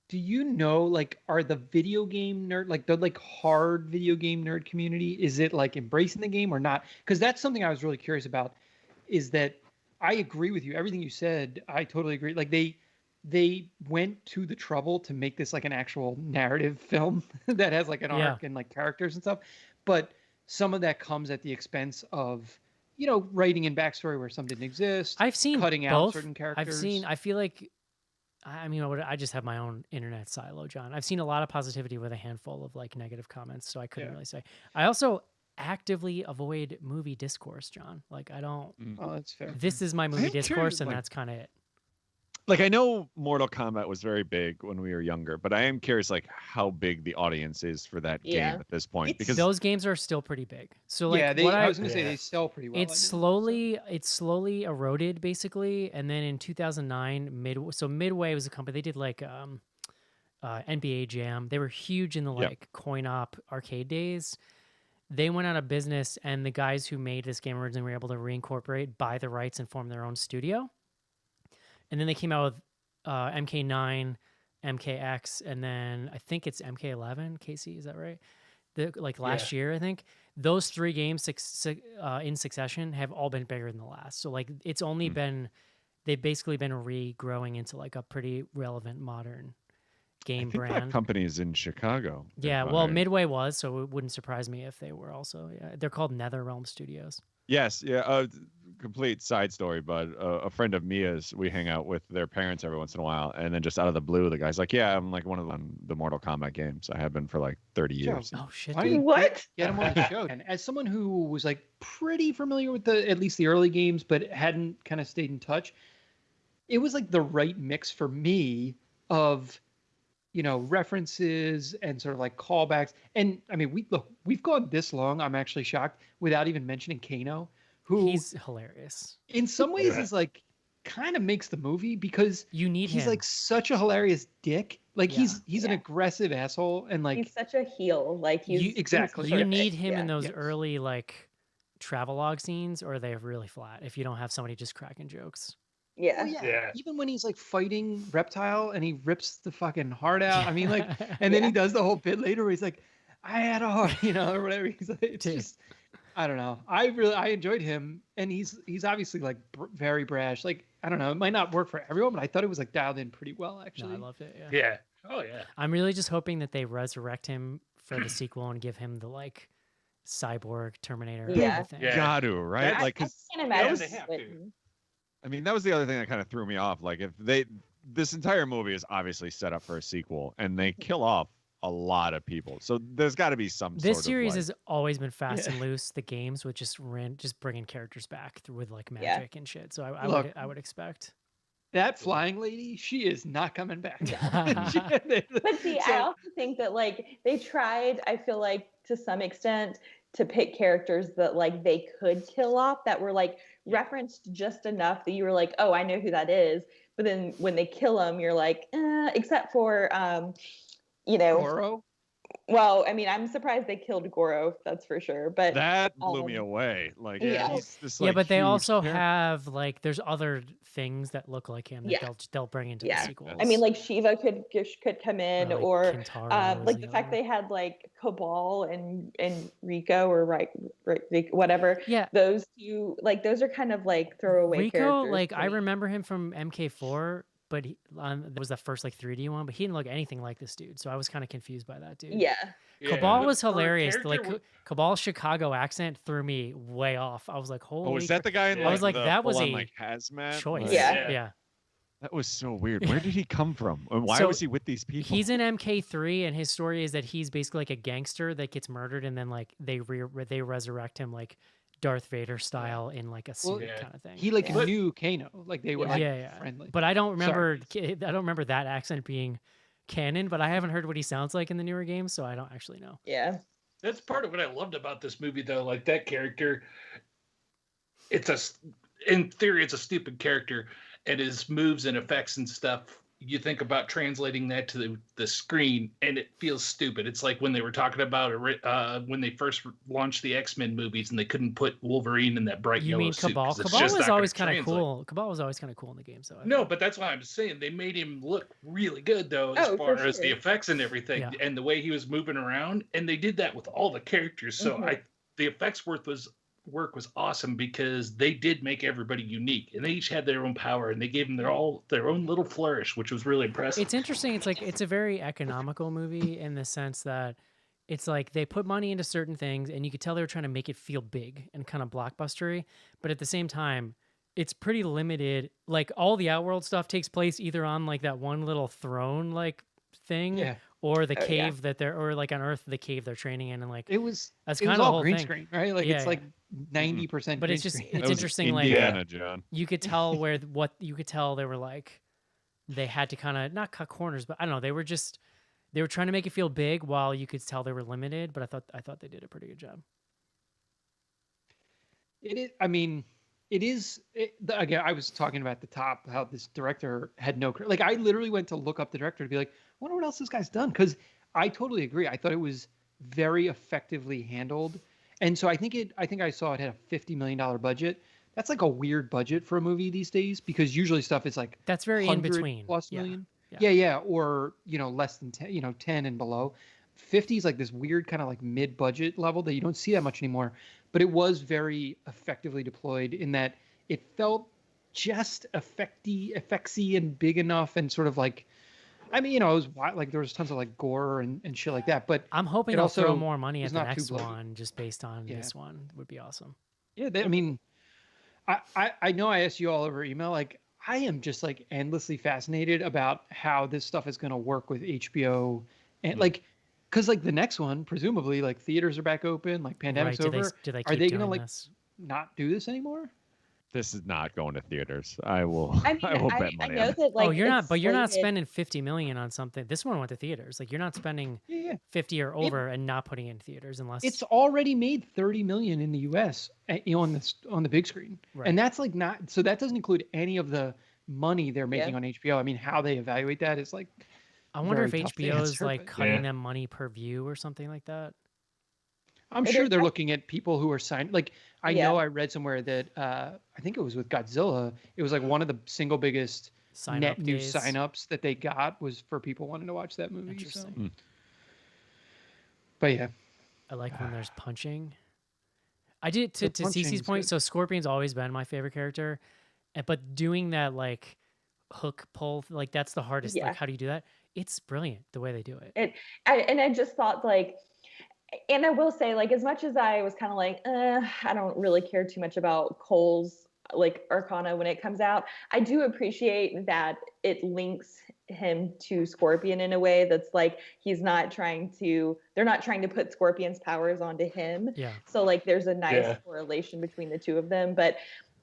do you know, like, are the video game nerd, like the like hard video game nerd community, is it like embracing the game or not? Because that's something I was really curious about, is that I agree with you. Everything you said, I totally agree. Like they went to the trouble to make this like an actual narrative film that has like an arc and like characters and stuff. But some of that comes at the expense of, you know, writing in backstory where some didn't exist. I've seen cutting both. out certain characters. I feel like, I mean, I just have my own internet silo, John. I've seen a lot of positivity with a handful of like negative comments, so I couldn't really say. I also actively avoid movie discourse, John. Like I don't. Oh, that's fair. This is my movie I'm discourse, curious, and like- that's kind of it. Like I know Mortal Kombat was very big when we were younger, but I am curious like how big the audience is for that Yeah. game at this point, It's- because Those games are still pretty big. So like, yeah, what I was gonna say Yeah. they sell pretty well. it's slowly eroded basically, and then in 2009 Midway was a company. They did like NBA Jam. They were huge in the Yep. like coin op arcade days. They went out of business, and the guys who made this game originally were able to reincorporate, buy the rights, and form their own studio. And then they came out with MK9, MKX, and then I think it's MK11. Casey, is that right? Last year, I think those 3 games in succession have all been bigger than the last. So like it's only been, they've basically been regrowing into like a pretty relevant modern I game think that brand. company is in Chicago. Yeah, if well, I- Midway was, so it wouldn't surprise me if they were also. Yeah, they're called NetherRealm Studios. Yes, yeah. Complete side story, but a friend of Mia's, we hang out with their parents every once in a while, and then just out of the blue, the guy's like, "Yeah, I'm like one of the Mortal Kombat games. I have been for like 30 years." Oh shit! Why dude. don't you What? get him on the show? And as someone who was like pretty familiar with at least the early games, but hadn't kind of stayed in touch, it was like the right mix for me of, you know, references and sort of like callbacks. And I mean, we've gone this long. I'm actually shocked without even mentioning Kano, who He's hilarious. in some ways Yeah. is like kind of makes the movie because You need he's him. like such a hilarious dick. Like Yeah. he's an Yeah. aggressive asshole and like He's such a heel. Like he's exactly. You perfect. need him in Yeah. those Yes. early like travelogue scenes, or they're really flat. If you don't have somebody just cracking jokes. Yeah. Oh, yeah. Yeah. Even when he's like fighting Reptile and he rips the fucking heart out. I mean, like, and then he does the whole bit later where he's like, I had a heart, you know, or whatever. He's like, it's Dude. just, I don't know. I enjoyed him, and he's obviously like very brash. Like, I don't know, it might not work for everyone, but I thought it was like dialed in pretty well, No, actually. I loved it. Yeah. Yeah. Oh yeah. I'm really just hoping that they resurrect him for the sequel and give him the like cyborg Terminator Yeah. thing. Yeah. Got to, right? I, like, I 'cause can't imagine. they have to. Swinton. I mean, that was the other thing that kind of threw me off. Like, if this entire movie is obviously set up for a sequel, and they kill off a lot of people, so there's got to be some. This sort series of, like, has always been fast Yeah. and loose. The games with just bringing characters back with like Yeah. magic and shit. So I Look. would expect. That flying lady, she is not coming back. But see, I So- also think that like they tried, I feel like to some extent, to pick characters that like they could kill off that were like referenced just enough that you were like, oh, I know who that is. But then when they kill them, you're like, except for you know, Goro? well, I mean, I'm surprised they killed Goro, that's for sure. But that blew me um, away. Like, yeah. he's this, Yeah, like, but they huge also character. have like there's other things that look like him that Yeah. they'll bring into Yeah. the sequel. I mean, like Shiva could come in, or like the fact they had like Cabal and Rico, or whatever. Yeah. Those two, like those are kind of like throwaway Rico, characters. like to I me. remember him from MK4, but that was the first like 3D one, but he didn't look anything like this dude. So I was kind of confused by that dude. Yeah. Cabal Yeah. was For a hilarious. character Like with- Cabal's Chicago accent threw me way off. I was like, holy. Oh, is that the guy in I like, was like, the that was full-on, a like hazmat? choice? Like, Yeah. Yeah. that was so weird. Where did he come from? And why So, was he with these people? He's in MK3, and his story is that he's basically like a gangster that gets murdered, and then like they resurrect him like Darth Vader style in like a Well, suit yeah. kind of thing. He like But- knew Kano. Like they were Yeah. like yeah. friendly. But I don't Sorry. remember. I don't remember that accent being canon. But I haven't heard what he sounds like in the newer games, so I don't actually know. Yeah. That's part of what I loved about this movie, though. Like that character, in theory, it's a stupid character, and his moves and effects and stuff, you think about translating that to the screen, and it feels stupid. It's like when they were talking about when they first launched the X-Men movies, and they couldn't put Wolverine in that bright You yellow mean suit. Cabal? 'cause it's Cabal just was not gonna always kind of translate. cool. Cabal was always kind of cool in the game. So No, but that's why I'm saying they made him look really good, though, as far as the sure. effects and everything, Yeah. and the way he was moving around. And they did that with all the characters. So Mhm. the effects work was awesome because they did make everybody unique, and they each had their own power, and they gave them their own little flourish, which was really impressive. it's interesting. It's like it's a very economical movie in the sense that it's like they put money into certain things, and you could tell they were trying to make it feel big and kind of blockbustery. But at the same time, it's pretty limited. Like all the Outworld stuff takes place either on like that one little throne like thing, Yeah. or the Oh, yeah. cave that they're, or like on Earth the cave they're training in, and like It was that's it kind was of the all whole green thing. screen, right? Like Yeah, it's yeah. like 90%. But green it's just screen. it's That was interesting. Like Indiana, John. you could tell where what you could tell they were like they had to kind of not cut corners, but I don't know, they were trying to make it feel big while you could tell they were limited. But I thought they did a pretty good job. It is. I mean, it is. Again, I was talking about at the top how this director had no. Like, I literally went to look up the director to be like, I wonder what else this guy's done. Because I totally agree. I thought it was very effectively handled, and so I think I saw it had a $50 million budget. That's like a weird budget for a movie these days because usually stuff is like That's very in 100 between. plus Yeah. million. Yeah. Yeah, or less than 10, 10 and below. 50 is like this weird kind of like mid-budget level that you don't see that much anymore. But it was very effectively deployed in that it felt just effectsy and big enough and sort of like, I mean, it was like there was tons of like gore and shit like that. But I'm hoping it they'll also throw more money was at the not too next bloody. one just based on Yeah. this one. Would be awesome. yeah, I mean, I know I asked you all over email. Like, I am just like endlessly fascinated about how this stuff is going to work with HBO and like, because like the next one, presumably like theaters are back open, like pandemic's Right? over. Do they Are keep they doing gonna like this? not do this anymore? This is not going to theaters. I will. I mean, I will bet I money know on it. that like Oh, you're not, it's but you're not slated- spending 50 million on something. This one went to theaters. Like you're not spending Yeah. 50 or over and not putting it in theaters unless It's already made 30 million in the US on the big screen. Right. And that's like not, so that doesn't include any of the money they're making Yeah. on HBO. I mean, how they evaluate that is like, I wonder very if tough to HBO is answer, like but- cutting Yeah. them money per view or something like that. I'm It sure is- they're looking at people who are signed. Like, I Yeah. know I read somewhere that I think it was with Godzilla. It was like one of the single biggest Sign net up new days. signups that they got was for people wanting to watch that movie. So. Interesting. But yeah, I like when there's punching. I did The to Cece's punching's point. good. So Scorpion's always been my favorite character, but doing that like hook pull, like that's the hardest. Yeah. Like, how do you do that? It's brilliant the way they do it. I just thought like, and I will say like, as much as I was kind of like, I don't really care too much about Cole's like Arcana when it comes out, I do appreciate that it links him to Scorpion in a way that's like they're not trying to put Scorpion's powers onto him. Yeah. So like there's a nice Yeah. correlation between the two of them. But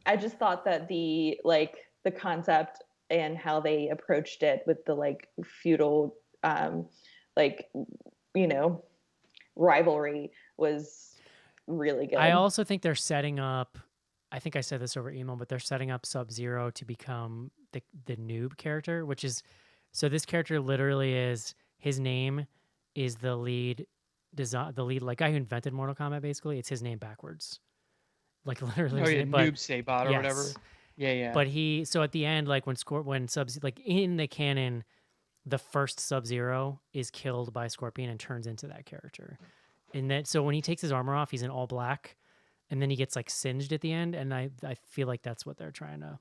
I just thought that the concept and how they approached it with the like feudal rivalry was really good. I also think they're setting up. I think I said this over email, but they're setting up Sub-Zero to become the noob character, which is so this character literally is his name is the lead design, the lead like guy who invented Mortal Kombat. Basically, it's his name backwards, like literally. oh his yeah, name, but- Noob Saibot or whatever. yes. Yeah. But so at the end, like when like in the canon, the first Sub-Zero is killed by Scorpion and turns into that character. And then so when he takes his armor off, he's in all black, and then he gets like singed at the end. And I feel like that's what they're trying to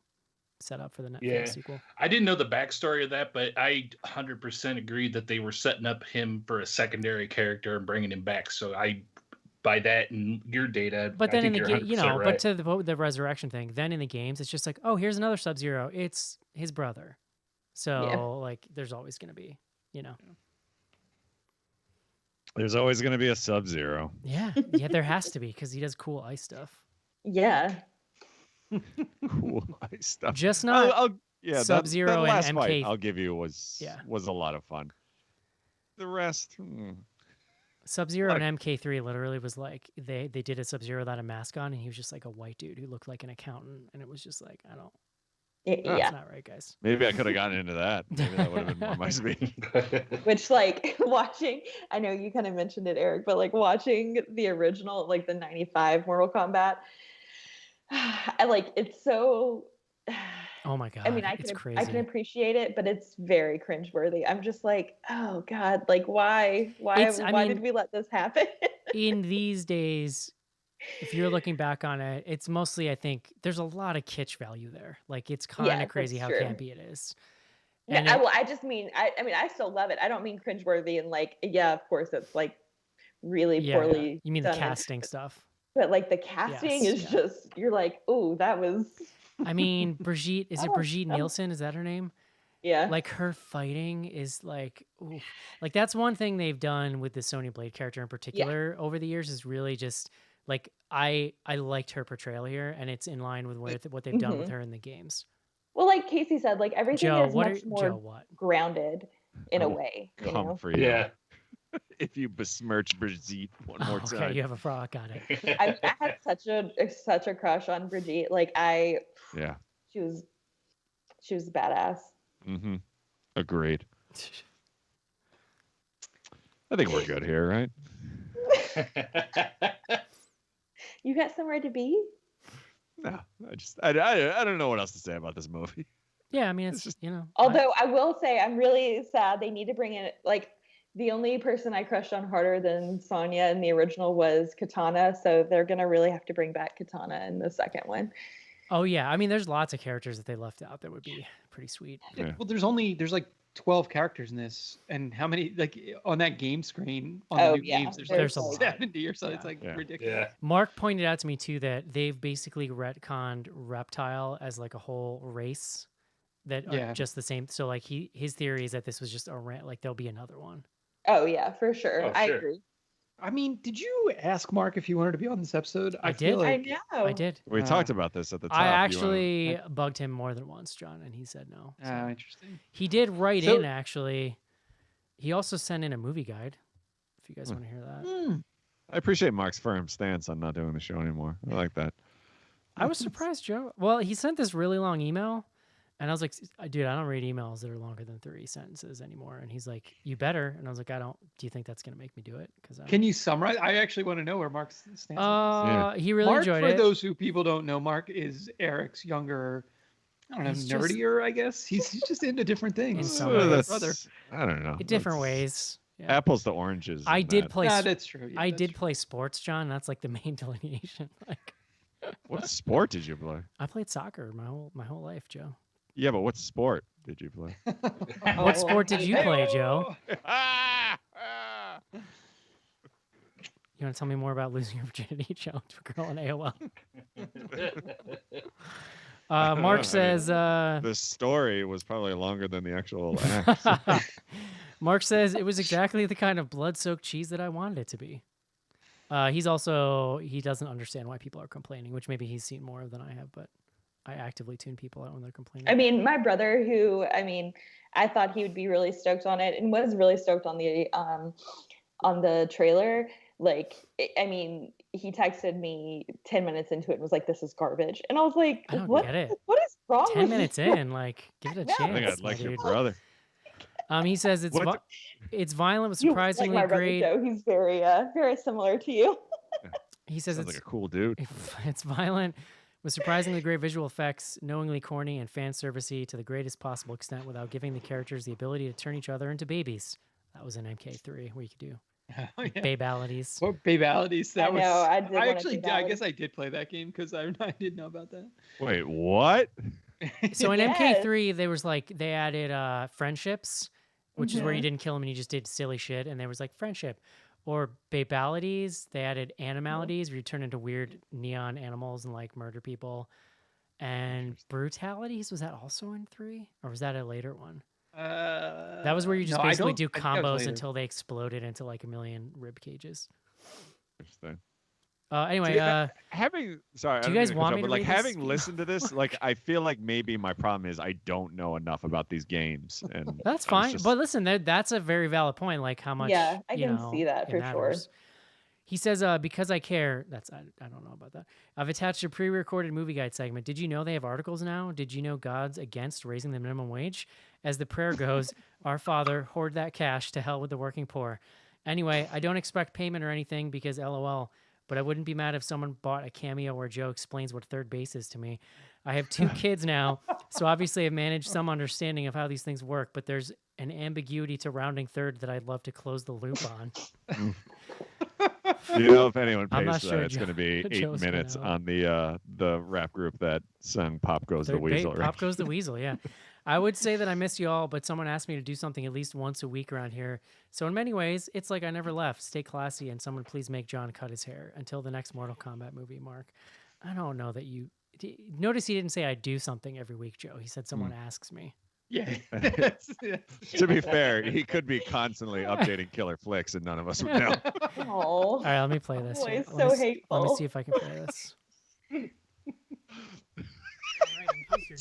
set up for the Yeah. Netflix sequel. I didn't know the backstory of that, but I 100% agreed that they were setting up him for a secondary character and bringing him back. So by that and your data, But I then in think the you're game, 100% right. but to the resurrection thing, then in the games, it's just like, oh, here's another Sub-Zero. It's his brother. So like, there's always going to be, There's always going to be a Sub-Zero. yeah, there has to be because he does cool ice stuff. Yeah. Cool ice stuff. Just not. Yeah, that Sub-Zero and last MK fight I'll give you was Yeah. was a lot of fun. The rest, Sub-Zero Like- and MK3 literally was like they did a Sub-Zero without a mask on, and he was just like a white dude who looked like an accountant, and it was just like I don't Oh. Yeah. That's not right, guys. Maybe I could have gotten into that. Maybe that would have been more my speed. Which, like, watching, I know you kind of mentioned it, Eric, but like watching the original, like the 95 Mortal Kombat, I like it's so. Oh my god, I mean, it's I crazy. can appreciate it, but it's very cringeworthy. I'm just like, oh god, like why I why mean- did we let this happen? In these days, if you're looking back on it, it's mostly, I think, there's a lot of kitsch value there. Like, it's kind Yeah, of crazy that's how true. campy it is. No, And I just mean, I mean, I still love it. I don't mean cringeworthy and like, yeah, of course, it's like really yeah, poorly. you mean the done and- casting stuff? but like the casting Yes, is yeah. just, you're like, oh, that was, I mean, Brigitte, is it Oh, Brigitte oh. Nielsen? Is that her name? yeah. Like, her fighting is like, oof. Like, that's one thing they've done with the Sonya Blade character in particular over the years, is really just like, I liked her portrayal here, and it's in line with what they've done with her in the games. Well, like Casey said, like everything Joe, is what much more Joe, what? grounded in I a will way. You Come know? for you. Yeah. If you besmirch Brigitte one more Okay, time. you have a frog. Got it. I had such a crush on Brigitte. Like Yeah. she was badass. Mm-hmm. Agreed. I think we're good here, right? You got somewhere to be? No, I don't know what else to say about this movie. Yeah, I mean, It's it's just- you know. Although I will say I'm really sad they need to bring in, like, the only person I crushed on harder than Sonya in the original was Katana, so they're gonna really have to bring back Katana in the second one. Oh yeah, I mean, there's lots of characters that they left out that would be pretty sweet. Yeah. Well, there's like 12 characters in this, and how many, like, on that game screen on Oh, the new yeah, games, there's there's like a lot. 70 or so. It's Yeah. like Yeah. ridiculous. Yeah. Mark pointed out to me too that they've basically retconned Reptile as like a whole race that are Yeah. just the same. So like his theory is that this was just a rant. Like there'll be another one. Oh yeah, for sure. Oh, I sure. agree. I mean, did you ask Mark if he wanted to be on this episode? I feel did. I like know. I did. We talked about this at the top. I You wanna- actually bugged him more than once, John, and he said no. So. Interesting. He did write So- in actually. He also sent in a movie guide. If you guys want to hear that. I appreciate Mark's firm stance on not doing the show anymore. I like that. I was surprised, Joe. Well, he sent this really long email, and I was like, dude, I don't read emails that are longer than 3 sentences anymore. And he's like, you better. And I was like, I don't. Do you think that's gonna make me do it? Because Can you summarize? I actually want to know where Mark's stance on this. he really Mark, enjoyed for it. those who people don't know, Mark is Eric's younger, I don't know, He's just- nerdier, I guess. He's just into different In things. some Uh, ways. Brother. I don't know. In different That's ways. Yeah. Apples to oranges. I and did that. play. Nah, that's true. Yeah, I that's did true. play sports, John. That's like the main delineation. Like, What sport did you play? I played soccer my whole life, Joe. Yeah, but what sport did you play? What sport did you play, Joe? You want to tell me more about losing your virginity, Joe, to a girl on AOL? Mark I mean, says. The story was probably longer than the actual act. Mark says it was exactly the kind of blood-soaked cheese that I wanted it to be. He doesn't understand why people are complaining, which maybe he's seen more than I have, but I actively tune people out when they're complaining. I mean, my brother, who I thought he would be really stoked on it, and was really stoked on the trailer. Like, he texted me 10 minutes into it and was like, "This is garbage," and I was like, I don't "What? get it. What is wrong 10 with minutes you?" in, like, give it a No. chance. I think I'd my like your dude. brother. He says it's What it's violent but You like surprisingly my brother great. Joe. He's very similar to you. He says Sounds it's like a cool dude. it's violent with surprisingly great visual effects, knowingly corny and fan servicey to the greatest possible extent without giving the characters the ability to turn each other into babies. That was in MK3 where you could do Oh, yeah. babalities. What babalities? That I was. know, I did wanna actually, do I that. guess I did play that game because I did know about that. Wait, what? So in Yes. MK3, there was like they added friendships, which is where you Mhm. didn't kill them and you just did silly shit, and there was like friendship. Or babalities, they added animalities where you turn into weird neon animals and like murder people. And brutalities, was that also in 3? Or was that a later one? That was where you just no, I basically don't- do I think that was combos later. until they exploded into like a million rib cages. Interesting. Anyway, See, having sorry, I do you don't mean guys to cut want you me off, but to like read this? having listened to this, like I feel like maybe my problem is I don't know enough about these games, and that's I was fine. just- But listen, that's a very valid point. Like how much, Yeah, I you can know, see that it for sure. matters. He says, because I care, I don't know about that. I've attached a pre-recorded movie guide segment. Did you know they have articles now? Did you know God's against raising the minimum wage? As the prayer goes, our Father, hoard that cash, to hell with the working poor. Anyway, I don't expect payment or anything because LOL, but I wouldn't be mad if someone bought a cameo where Joe explains what third base is to me. I have 2 kids now, so obviously I've managed some understanding of how these things work, but there's an ambiguity to rounding third that I'd love to close the loop on. You know, if anyone I'm pays not for sure that, it's going to be 8 Joe's gonna minutes know. on the rap group that sung "Pop Goes the Third base, Weasel." Right? Pop goes the weasel, yeah. I would say that I miss you all, but someone asked me to do something at least once a week around here. So in many ways, it's like I never left. Stay classy, and someone please make John cut his hair until the next Mortal Kombat movie, Mark. I don't know that you... Notice he didn't say I do something every week, Joe. He said someone asks me. Yeah. To be fair, he could be constantly updating Killer Flicks, and none of us would know. Oh, All right, let me play this. boy, here. so Let me hateful. see if I can play this.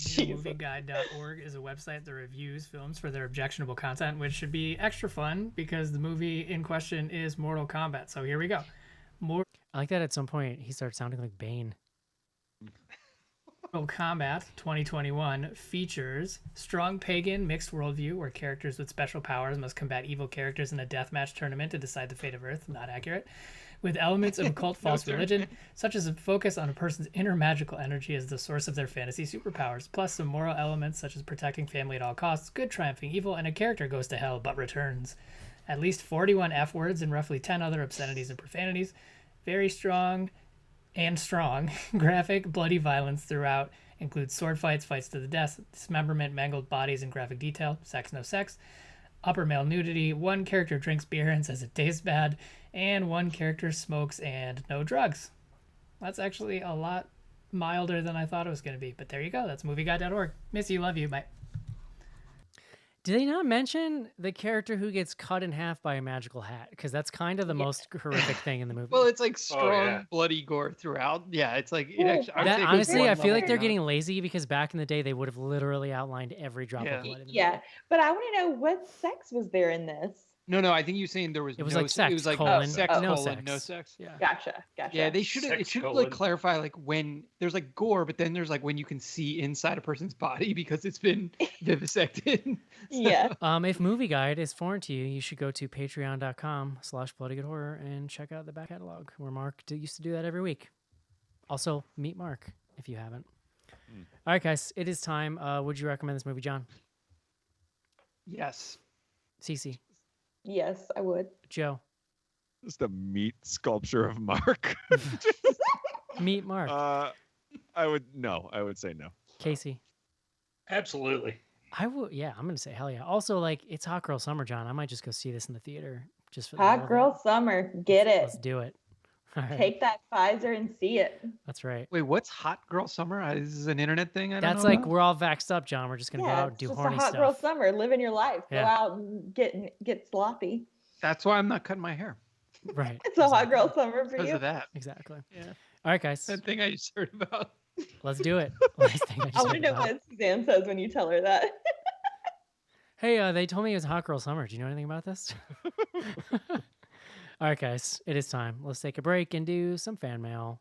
NewMovieGuide.org is a website that reviews films for their objectionable content, which should be extra fun because the movie in question is Mortal Kombat. So here we go. I like that at some point he starts sounding like Bane. Mortal Kombat 2021 features strong pagan mixed worldview where characters with special powers must combat evil characters in a deathmatch tournament to decide the fate of Earth. Not accurate. With elements of occult false religion, such as a focus on a person's inner magical energy as the source of their fantasy superpowers, plus some moral elements such as protecting family at all costs, good triumphing evil, and a character goes to hell but returns. At least 41 F words and roughly 10 other obscenities and profanities. Very strong graphic, bloody violence throughout. Includes sword fights, fights to the death, dismemberment, mangled bodies in graphic detail, sex, no sex, upper male nudity, one character drinks beer and says it tastes bad, and one character smokes and no drugs. That's actually a lot milder than I thought it was going to be, but there you go. That's movieguide.org. Miss you, love you, bye. Did they not mention the character who gets cut in half by a magical hat? Because that's kind of the most horrific thing in the movie. Well, it's like strong, yeah. bloody gore throughout. Yeah, it's like it Ooh, actually. I would that, say it goes honestly, one I feel level like they're beyond. getting lazy because back in the day they would have literally outlined every drop Yeah. of blood. In the yeah. movie. But I want to know what sex was there in this. No, I think you're saying there was. It was no like se- sex, It was like colon, sex, oh. no colon, sex. no sex. Yeah. Gotcha. Yeah, they should have. It Sex should colon. like clarify like when there's like gore, but then there's like when you can see inside a person's body because it's been vivisected. Yeah. If Movie Guide is foreign to you, you should go to patreon.com/bloodygoodhorror and check out the back catalog where Mark used to do that every week. Also, meet Mark if you haven't. All right, guys, it is time. Would you recommend this movie, John? Yes. Cece, Yes, I would. Joe, Just a meat sculpture of Mark. meet Mark, I would say no. Casey. Absolutely. I would, yeah, I'm gonna say hell yeah. Also, like, it's Hot Girl Summer, John. I might just go see this in the theater just for the hell Hot of girl it. summer. Get it. Let's do it. All right, Take that Pfizer and see it. that's right. Wait, what's Hot Girl Summer? This is an internet thing. I don't That's know like about? we're all vaxxed up, John. We're just gonna go Yeah, out and it's do just a horny hot girl stuff. summer. Living your life. Go Yeah. out and get sloppy. That's why I'm not cutting my hair Right. It's a hot exactly. girl summer for because you. of that. Exactly. Yeah, All right, guys, that thing I just heard about. let's do it. Last thing I just I want to heard know about. what Suzanne says when you tell her that. Hey, they told me it was Hot Girl Summer. Do you know anything about this? All right, guys, it is time. Let's take a break and do some fan mail.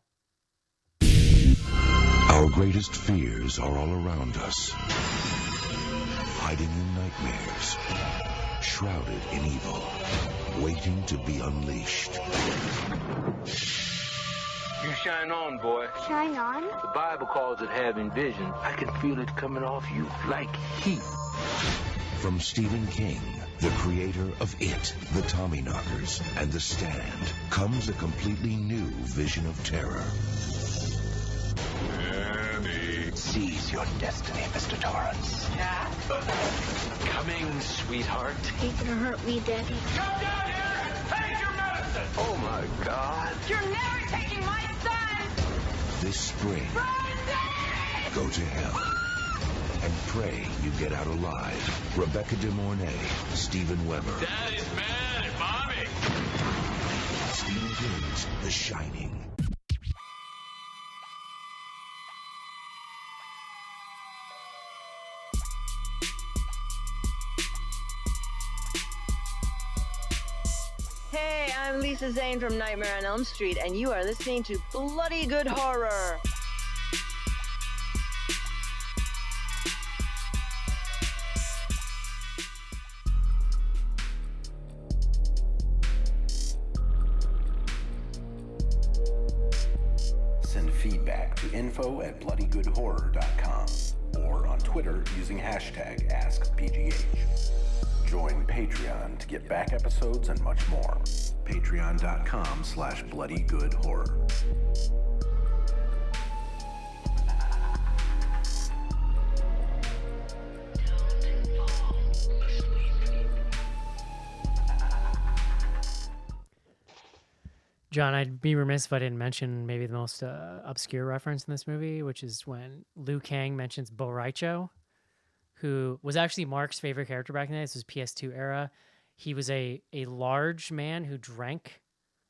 Our greatest fears are all around us, hiding in nightmares, shrouded in evil, waiting to be unleashed. You shine on, boy. Shine on? The Bible calls it having vision. I can feel it coming off you like heat. From Stephen King, the creator of It, The Tommyknockers, and The Stand, comes a completely new vision of terror. Seize your destiny, Mr. Torrance. Coming, sweetheart. Are you gonna hurt me, Daddy? Come down here and take your medicine! Oh, my God. You're never taking my son! This spring, go to hell and pray you get out alive. Rebecca De Mornay, Stephen Weber. Daddy's mad at Mommy! Stephen King's The Shining. Hey, I'm I'm Lisa Zane from Nightmare on Elm Street, and you are listening to Bloody Good Horror. Send feedback to info@bloodygoodhorror.com or on Twitter using hashtag AskBGH. Join Patreon to get back episodes and much more. Patreon.com/bloodygoodhorror. John, I'd be remiss if I didn't mention maybe the most obscure reference in this movie, which is when Liu Kang mentions Bo Raicho, who was actually Mark's favorite character back in the day. This was PS2 era. He was a large man who drank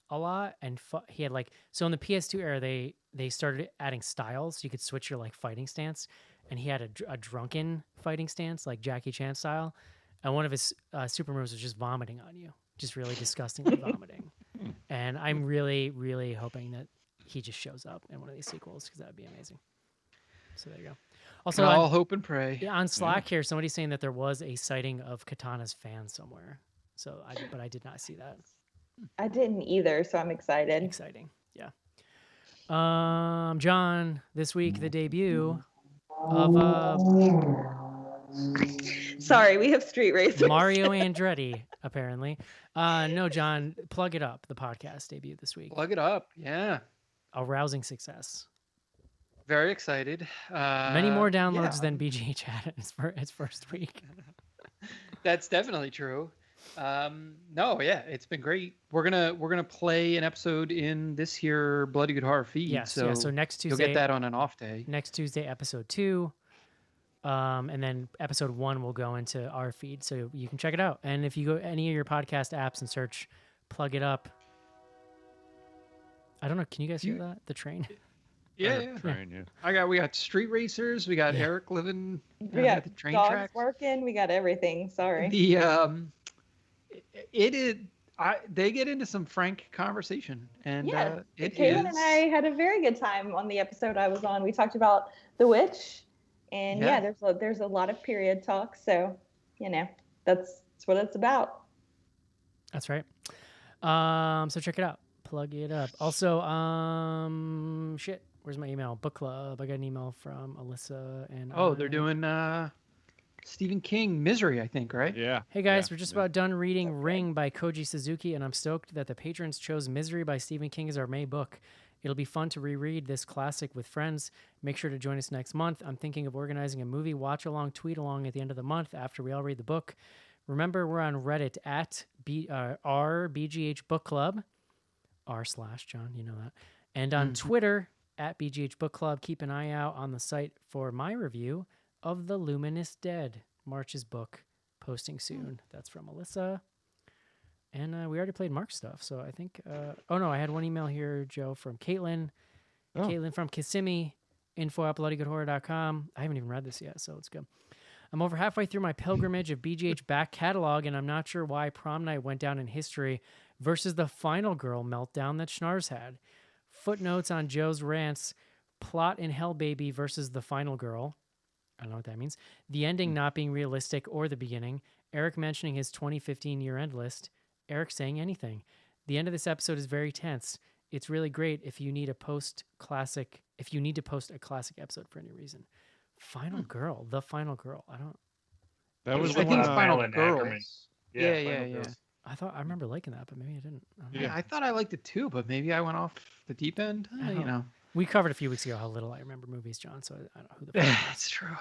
a lot, and he had so in the PS2 era they started adding styles, so you could switch your fighting stance, and he had a drunken fighting stance like Jackie Chan style, and one of his super moves was just vomiting on you, just really disgustingly vomiting. And I'm really, really hoping that he just shows up in one of these sequels, because that would be amazing. So there you go. Also, Can all hope and pray. Yeah, on Slack here, somebody's saying that there was a sighting of Katana's fan somewhere. So, but I did not see that. I didn't either, so I'm excited. Exciting, yeah. John, this week the debut of Sorry, we have street racers. Mario Andretti, apparently. No, John, plug it up. The podcast debut this week. Plug it up, yeah. A rousing success. Very excited. Many more downloads than BGH had in its first week. That's definitely true. No, yeah, it's been great. We're gonna play an episode in this here Bloody Good Horror feed. Yes, so, so next Tuesday you'll get that on an off day. Next Tuesday, episode 2. And then episode 1 will go into our feed, so you can check it out. And if you go any of your podcast apps and search Plug It Up, I don't know, can you guys hear that? The train? Yeah. Train, yeah. We got street racers. We got Eric living. We got the train dogs tracks. working. We got everything. Sorry. They get into some frank conversation, and Caitlin and I had a very good time on the episode I was on. We talked about The Witch, and there's a lot of period talk. So, that's what it's about. That's right. So check it out. Plug it up. Also, where's my email? Book club. I got an email from Alyssa and they're doing Stephen King Misery, I think, right? Yeah. Hey guys, we're just about done reading Ring by Koji Suzuki, and I'm stoked that the patrons chose Misery by Stephen King as our May book. It'll be fun to reread this classic with friends. Make sure to join us next month. I'm thinking of organizing a movie watch-along, tweet-along at the end of the month after we all read the book. Remember, we're on Reddit at our BGH Book Club, r/John, you know that. And on Twitter at BGH Book Club. Keep an eye out on the site for my review of The Luminous Dead, March's book, posting soon. That's from Alyssa. And we already played Mark's stuff, so I think... I had one email here, Joe, from Caitlin. Caitlin from Kissimmee, info@bloodygoodhorror.com. I haven't even read this yet, so let's go. I'm over halfway through my pilgrimage of BGH back catalog, and I'm not sure why Prom Night went down in history versus the Final Girl meltdown that Schnars had. Footnotes on Joe's rants, plot in Hell Baby versus the Final Girl. I don't know what that means. The ending not being realistic or the beginning. Eric mentioning his 2015 year-end list. Eric saying anything. The end of this episode is very tense. It's really great if you need to post a classic episode for any reason. Final Girl, the Final Girl. I don't. That was I think it's Final Alan Girls. Ackerman. Yeah. I remember liking that, but maybe I didn't. I don't know. Yeah, I thought I liked it too, but maybe I went off the deep end. We covered a few weeks ago how little I remember movies, John. So I don't know who the fuck it is. That's true.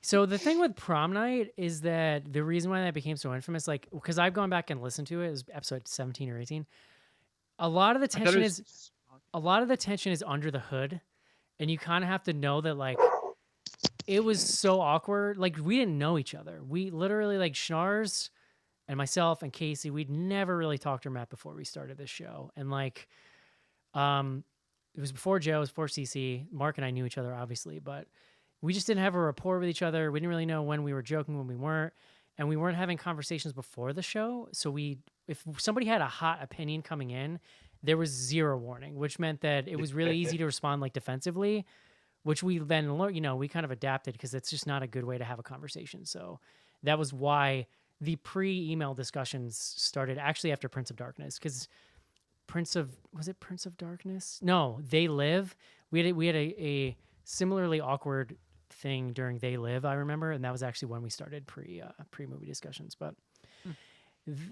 So the thing with Prom Night is that the reason why that became so infamous, because I've gone back and listened to it, it was episode 17 or 18. A lot of the tension is under the hood, and you kind of have to know that it was so awkward. We didn't know each other. We literally Schnars and myself and Casey, we'd never really talked or met before we started this show. And it was before Joe, it was before CC. Mark and I knew each other, obviously, but we just didn't have a rapport with each other. We didn't really know when we were joking, when we weren't. And we weren't having conversations before the show. So we if somebody had a hot opinion coming in, there was zero warning, which meant that it was really easy to respond like defensively, which we then learned, we kind of adapted because it's just not a good way to have a conversation. So that was why the pre-email discussions started actually after Prince of Darkness, because was it Prince of Darkness? No, They Live. We had a similarly awkward thing during They Live, I remember, and that was actually when we started pre-movie discussions. But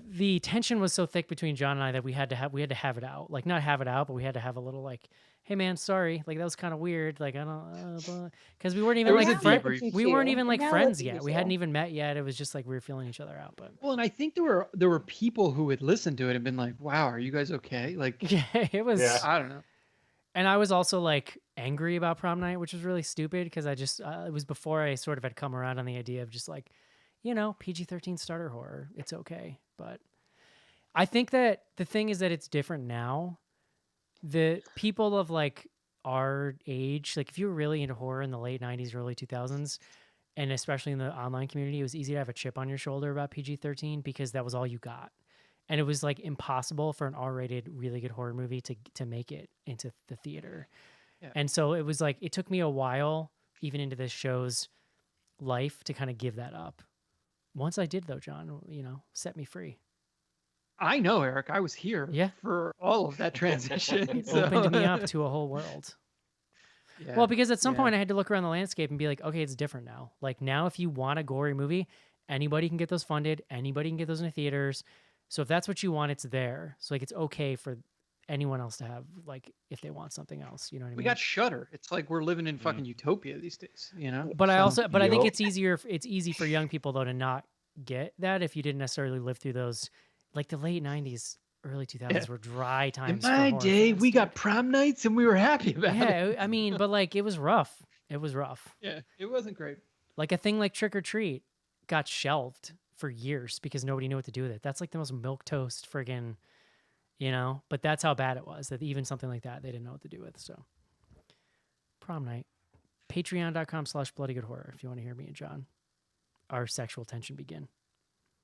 the tension was so thick between John and I that we had to have it out. Like, not have it out, but we had to have a little like, hey man, sorry, like that was kind of weird. Like, I don't, because we weren't even like we weren't even like friends yet. We hadn't even met yet. It was just like we were feeling each other out. But Well, and I think there were people who had listened to it and been like, "Wow, are you guys okay?" Like, yeah, it was. Yeah. I don't know. And I was also like angry about prom night, which was really stupid because I just it was before I sort of had come around on the idea of just like, PG-13 starter horror. It's okay. But I think that the thing is that it's different now. The people of like our age, like if you were really into horror in the late 90s, early 2000s, and especially in the online community, it was easy to have a chip on your shoulder about PG-13 because that was all you got. And it was like impossible for an R-rated, really good horror movie to make it into the theater. Yeah. And so it was like, it took me a while, even into this show's life, to kind of give that up. Once I did, though, John, set me free. I know, Eric. I was here for all of that transition. It opened me up to a whole world. Yeah. Well, because at some point I had to look around the landscape and be like, okay, it's different now. Like now, if you want a gory movie, anybody can get those funded. Anybody can get those in the theaters. So if that's what you want, it's there. So like it's okay for anyone else to have, like, if they want something else. You know what I mean? We got Shudder. It's like we're living in fucking utopia these days, But I think it's easy for young people though to not get that if you didn't necessarily live through those, like the late 90s, early 2000s were dry times. In my day, we got prom nights and we were happy about it. Yeah, I mean, but like it was rough. It was rough. Yeah, it wasn't great. Like a thing like Trick or Treat got shelved for years because nobody knew what to do with it. That's like the most milquetoast friggin', but that's how bad it was, that even something like that they didn't know what to do with. So prom night, patreon.com/bloodygoodhorror if you want to hear me and John, our sexual tension begin.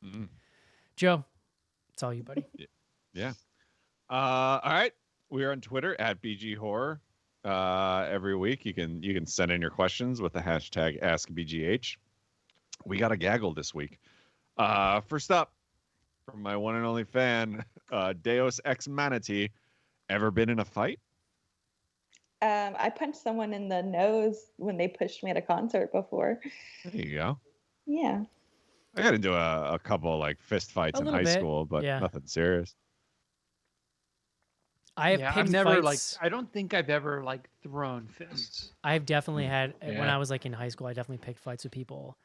Mm-hmm. Joe, it's all you, buddy. Yeah. All right. We are on Twitter at BG Horror. Every week you can send in your questions with the hashtag AskBGH. We got a gaggle this week. First up, from my one and only fan, Deus Ex Manatee. Ever been in a fight? I punched someone in the nose when they pushed me at a concert before. There you go. Yeah. I got into a couple like fist fights in high school, but nothing serious. I've never fights. I don't think I've ever thrown fists. I've definitely had when I was in high school. I definitely picked fights with people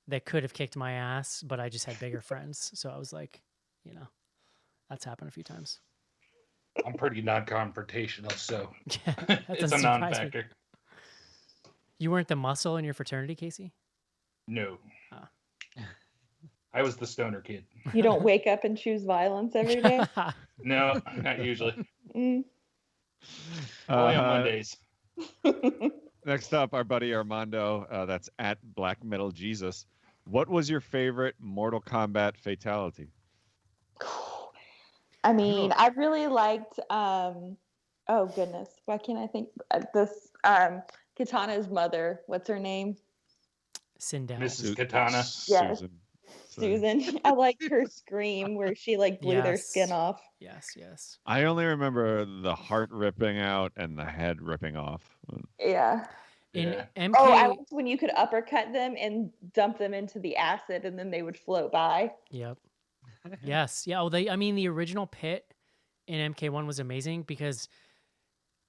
that could have kicked my ass, but I just had bigger friends. So I was like, that's happened a few times. I'm pretty non-confrontational, so that it's a non-factor. You weren't the muscle in your fraternity, Casey? No. I was the stoner kid. You don't wake up and choose violence every day? No, not usually. Only on Mondays. Next up, our buddy Armando, that's at Black Metal Jesus. What was your favorite Mortal Kombat fatality? I mean, I really liked, oh goodness, why can't I think this, Katana's mother, what's her name? Sindel. Mrs. Katana. Yes. Susan. I liked her scream where she blew their skin off. Yes. I only remember the heart ripping out and the head ripping off. Yeah. In MK... I liked when you could uppercut them and dump them into the acid and then they would float by. Yep. Yes. Yeah. The original pit in MK1 was amazing because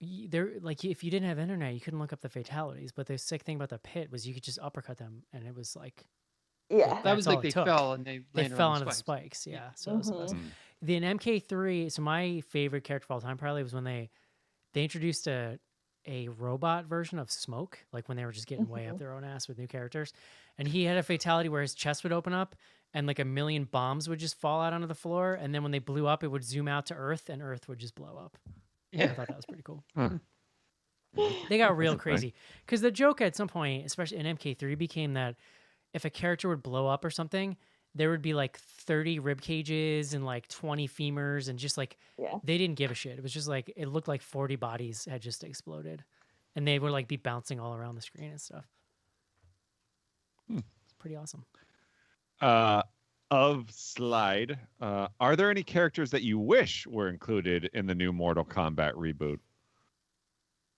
if you didn't have internet, you couldn't look up the fatalities. But the sick thing about the pit was you could just uppercut them, and it was like, that was like they fell and they fell onto the spikes. Yeah. So it was the best. Then MK3. So my favorite character of all time probably was when they introduced a robot version of Smoke, like when they were just getting way up their own ass with new characters, and he had a fatality where his chest would open up and like a million bombs would just fall out onto the floor, and then when they blew up, it would zoom out to Earth, and Earth would just blow up. Yeah, I thought that was pretty cool. They got real crazy because the joke at some point, especially in MK3, became that if a character would blow up or something, there would be like 30 rib cages and like 20 femurs and just like they didn't give a shit. It was just like it looked like 40 bodies had just exploded, and they would like be bouncing all around the screen and stuff. It's pretty awesome. Of Slide, are there any characters that you wish were included in the new Mortal Kombat reboot?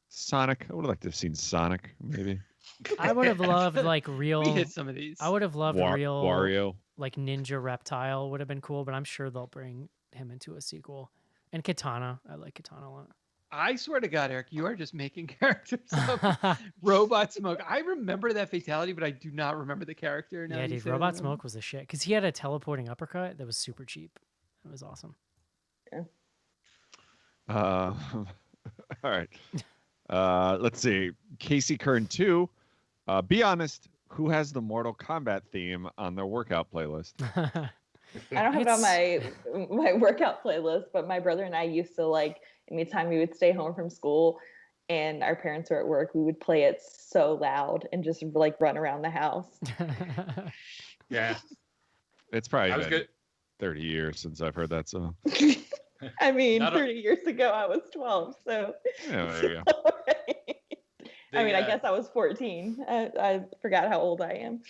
Sonic. I would have liked to have seen Sonic, maybe. I would have loved like real. We hit some of these. I would have loved real Wario. Like Ninja Reptile would have been cool, but I'm sure they'll bring him into a sequel. And Katana. I like Katana a lot. I swear to God, Eric, you are just making characters up. Robot Smoke. I remember that fatality, but I do not remember the character. Yeah, dude, Robot Smoke was a shit. Because he had a teleporting uppercut that was super cheap. It was awesome. All right. Let's see. Casey Kern 2. Be honest, who has the Mortal Kombat theme on their workout playlist? I don't have it on my workout playlist, but my brother and I used to like anytime we would stay home from school and our parents were at work, we would play it so loud and just like run around the house. Yeah. It's probably been 30 years since I've heard that song. I mean, 30 years ago I was 12, so. Yeah, there you go. I mean, I guess I was 14. I forgot how old I am.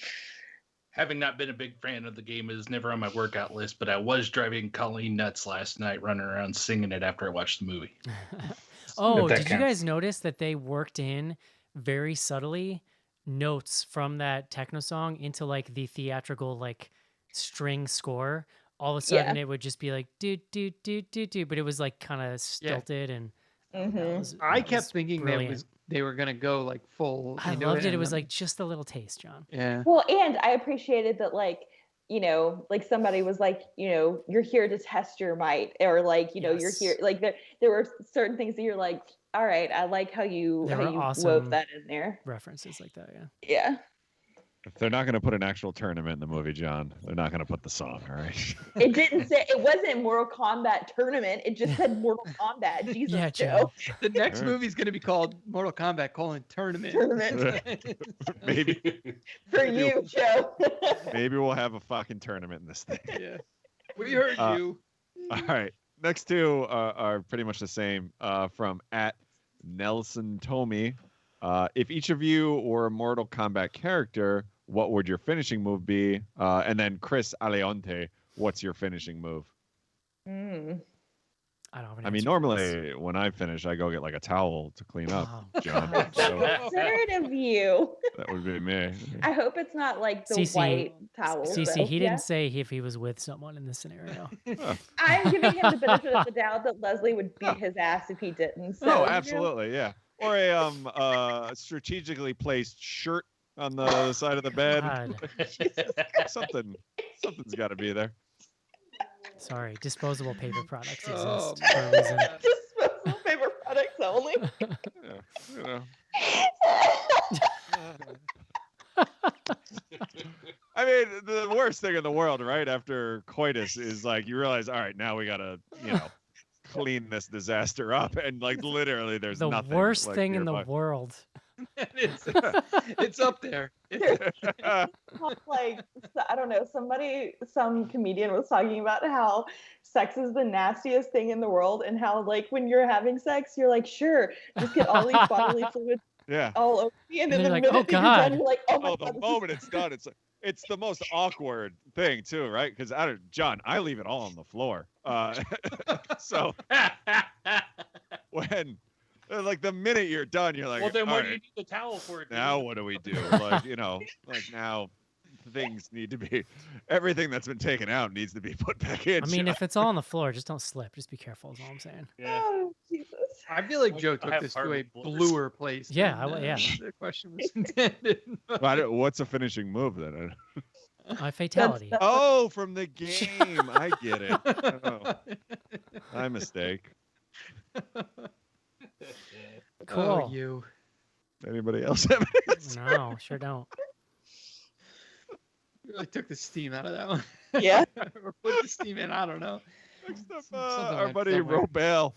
Having not been a big fan of the game, it is never on my workout list, but I was driving Colleen nuts last night, running around singing it after I watched the movie. Oh, did you guys notice that they worked in very subtly notes from that techno song into like the theatrical like string score? All of a sudden it would just be like do do do do do, but it was like kind of stilted and I kept thinking that they were gonna go like full. I loved it. It was like just a little taste, John. Yeah. Well, and I appreciated that, like, you know, like somebody was like, you know, you're here to test your might, or like, you know, you're here. Like there were certain things that you're like, all right, I like how you awesome wove that in there. References like that, yeah. Yeah. If they're not going to put an actual tournament in the movie, John, they're not going to put the song, all right? It didn't say, it wasn't Mortal Kombat tournament. It just said Mortal Kombat. Jesus, Joe. The next movie is going to be called Mortal Kombat: Tournament. Maybe. For you, Joe. Maybe we'll have a fucking tournament in this thing. Yeah. We heard you. All right. Next two are pretty much the same from @NelsonTomey. If each of you were a Mortal Kombat character, what would your finishing move be? And then Chris Aleonte, what's your finishing move? I don't have an I mean, answer for normally this. when I finish, I go get like a towel to clean up, John. So considerate of you. That would be me. I hope it's not like the CC, white towel. CC, though. he didn't say if he was with someone in this scenario. I'm giving him the benefit of the doubt that Leslie would beat his ass if he didn't. So, Oh, absolutely, yeah. Or a strategically placed shirt on the side of the bed. Something's got to be there. Sorry, disposable paper products exist Oh, for a reason. Disposable paper products only. Yeah, you know. I mean, the worst thing in the world, right? After coitus is like you realize, all right, now we gotta, clean this disaster up, and like literally, there's The nothing. worst like, thing in the nearby. world. It's up there. Like, I don't know, some comedian was talking about how sex is the nastiest thing in the world, and how like when you're having sex, you're like, sure, just get all these bodily fluids all over me, and then the like, minute oh, that you're done, God. you're like, oh my Oh, God, the this is moment it's done, it's the most awkward thing too, right? Because John, I leave it all on the floor. So when like the minute you're done, you're like, well, then all what do right, you need the towel for? now what do we do? Like, like now things need to be, everything that's been taken out needs to be put back in. I mean, John. if it's all on the floor, just don't slip. Just be careful is all I'm saying. Yeah. Oh, Jesus. I feel like Joe I took have this to a hardwood floors. bluer place. Yeah, than, yeah. The question was intended. What's a finishing move then? Fatality. Oh, from the game. I get it. Oh, my mistake. Cool. Oh, you. Anybody else have any? No, sure don't. Really took the steam out of that one. Yeah. Or put the steam in. I don't know. Next up, Something our went buddy somewhere. Robel.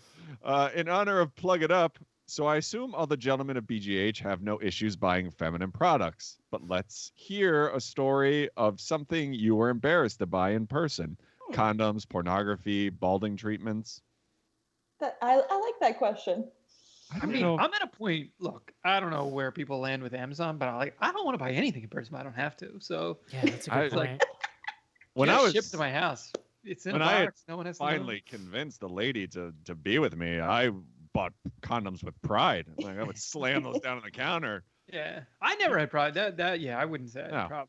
In honor of Plug It Up, So I assume all the gentlemen of BGH have no issues buying feminine products, but let's hear a story of something you were embarrassed to buy in person. Condoms, pornography, balding treatments. I like that question. I mean, I'm at a point. Look, I don't know where people land with Amazon, but I don't want to buy anything in person. But I don't have to. So Yeah, that's a good point. When get I it was shipped to my house, it's in a when I box. No one has to know. finally convinced the lady to be with me, I bought condoms with pride. Like I would slam those down on the counter. Yeah, I never had pride. That yeah, I wouldn't say I had a No. problem.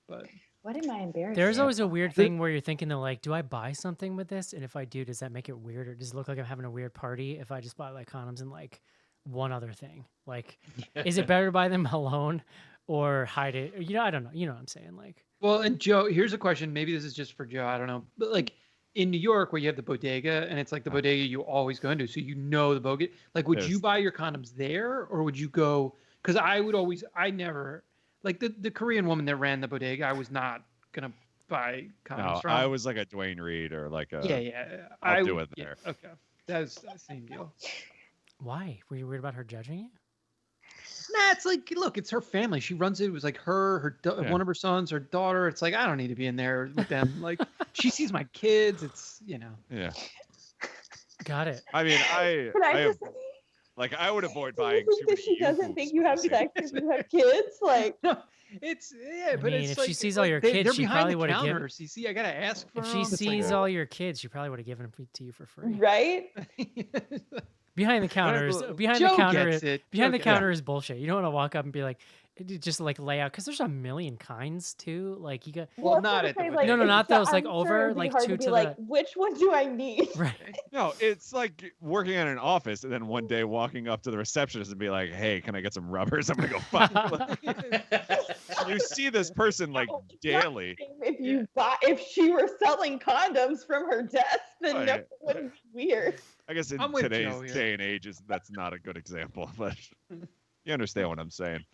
But What am I embarrassed? There's of? always a weird thing where you're thinking though, like, do I buy something with this? And if I do, does that make it weird, or does it look like I'm having a weird party if I just buy like condoms and like one other thing? Like, is it better to buy them alone or hide it? You know, I don't know. You know what I'm saying? Like, well, and Joe, here's a question. Maybe this is just for Joe. I don't know. But like in New York, where you have the bodega, and it's like the bodega you always go into, so you know the bodega. Like, would you buy your condoms there, or would you go? Because I never like the Korean woman that ran the bodega. I was not gonna buy condoms No, from. I was like a Dwayne Reed or like a Yeah. I'll do it there. Yeah, okay, that's the same deal. why were you worried about her judging you? Nah, it's like, look, it's her family. She runs it. It was like one of her sons, her daughter. It's like, I don't need to be in there with them. Like, she sees my kids. It's, Yeah. Got it. I mean, I would avoid buying too many. She doesn't think you have sex if you have kids. Like, it's yeah, I but mean, it's if like, she sees it's all like your they're kids, she behind probably the would have given. counter. You see, I gotta ask for If them. she It's like, sees all your kids, she probably would have given them to you for free. right? Behind the counter is behind Joe the counter. gets it. Behind Joe the gets counter is bullshit. You don't want to walk up and be like, just like lay out, because there's a million kinds too. Like you got. Well, not at the like, no, not those. Like I'm over, sure it'd be like hard two to be to like, the. which one do I need? Right. No, it's like working in an office and then one day walking up to the receptionist and be like, "Hey, can I get some rubbers? I'm gonna go find." You see this person like daily. If she were selling condoms from her desk, then Oh, no, yeah. it wouldn't be weird. I guess in I'm with today's Joe here. day and age, that's not a good example, but you understand what I'm saying.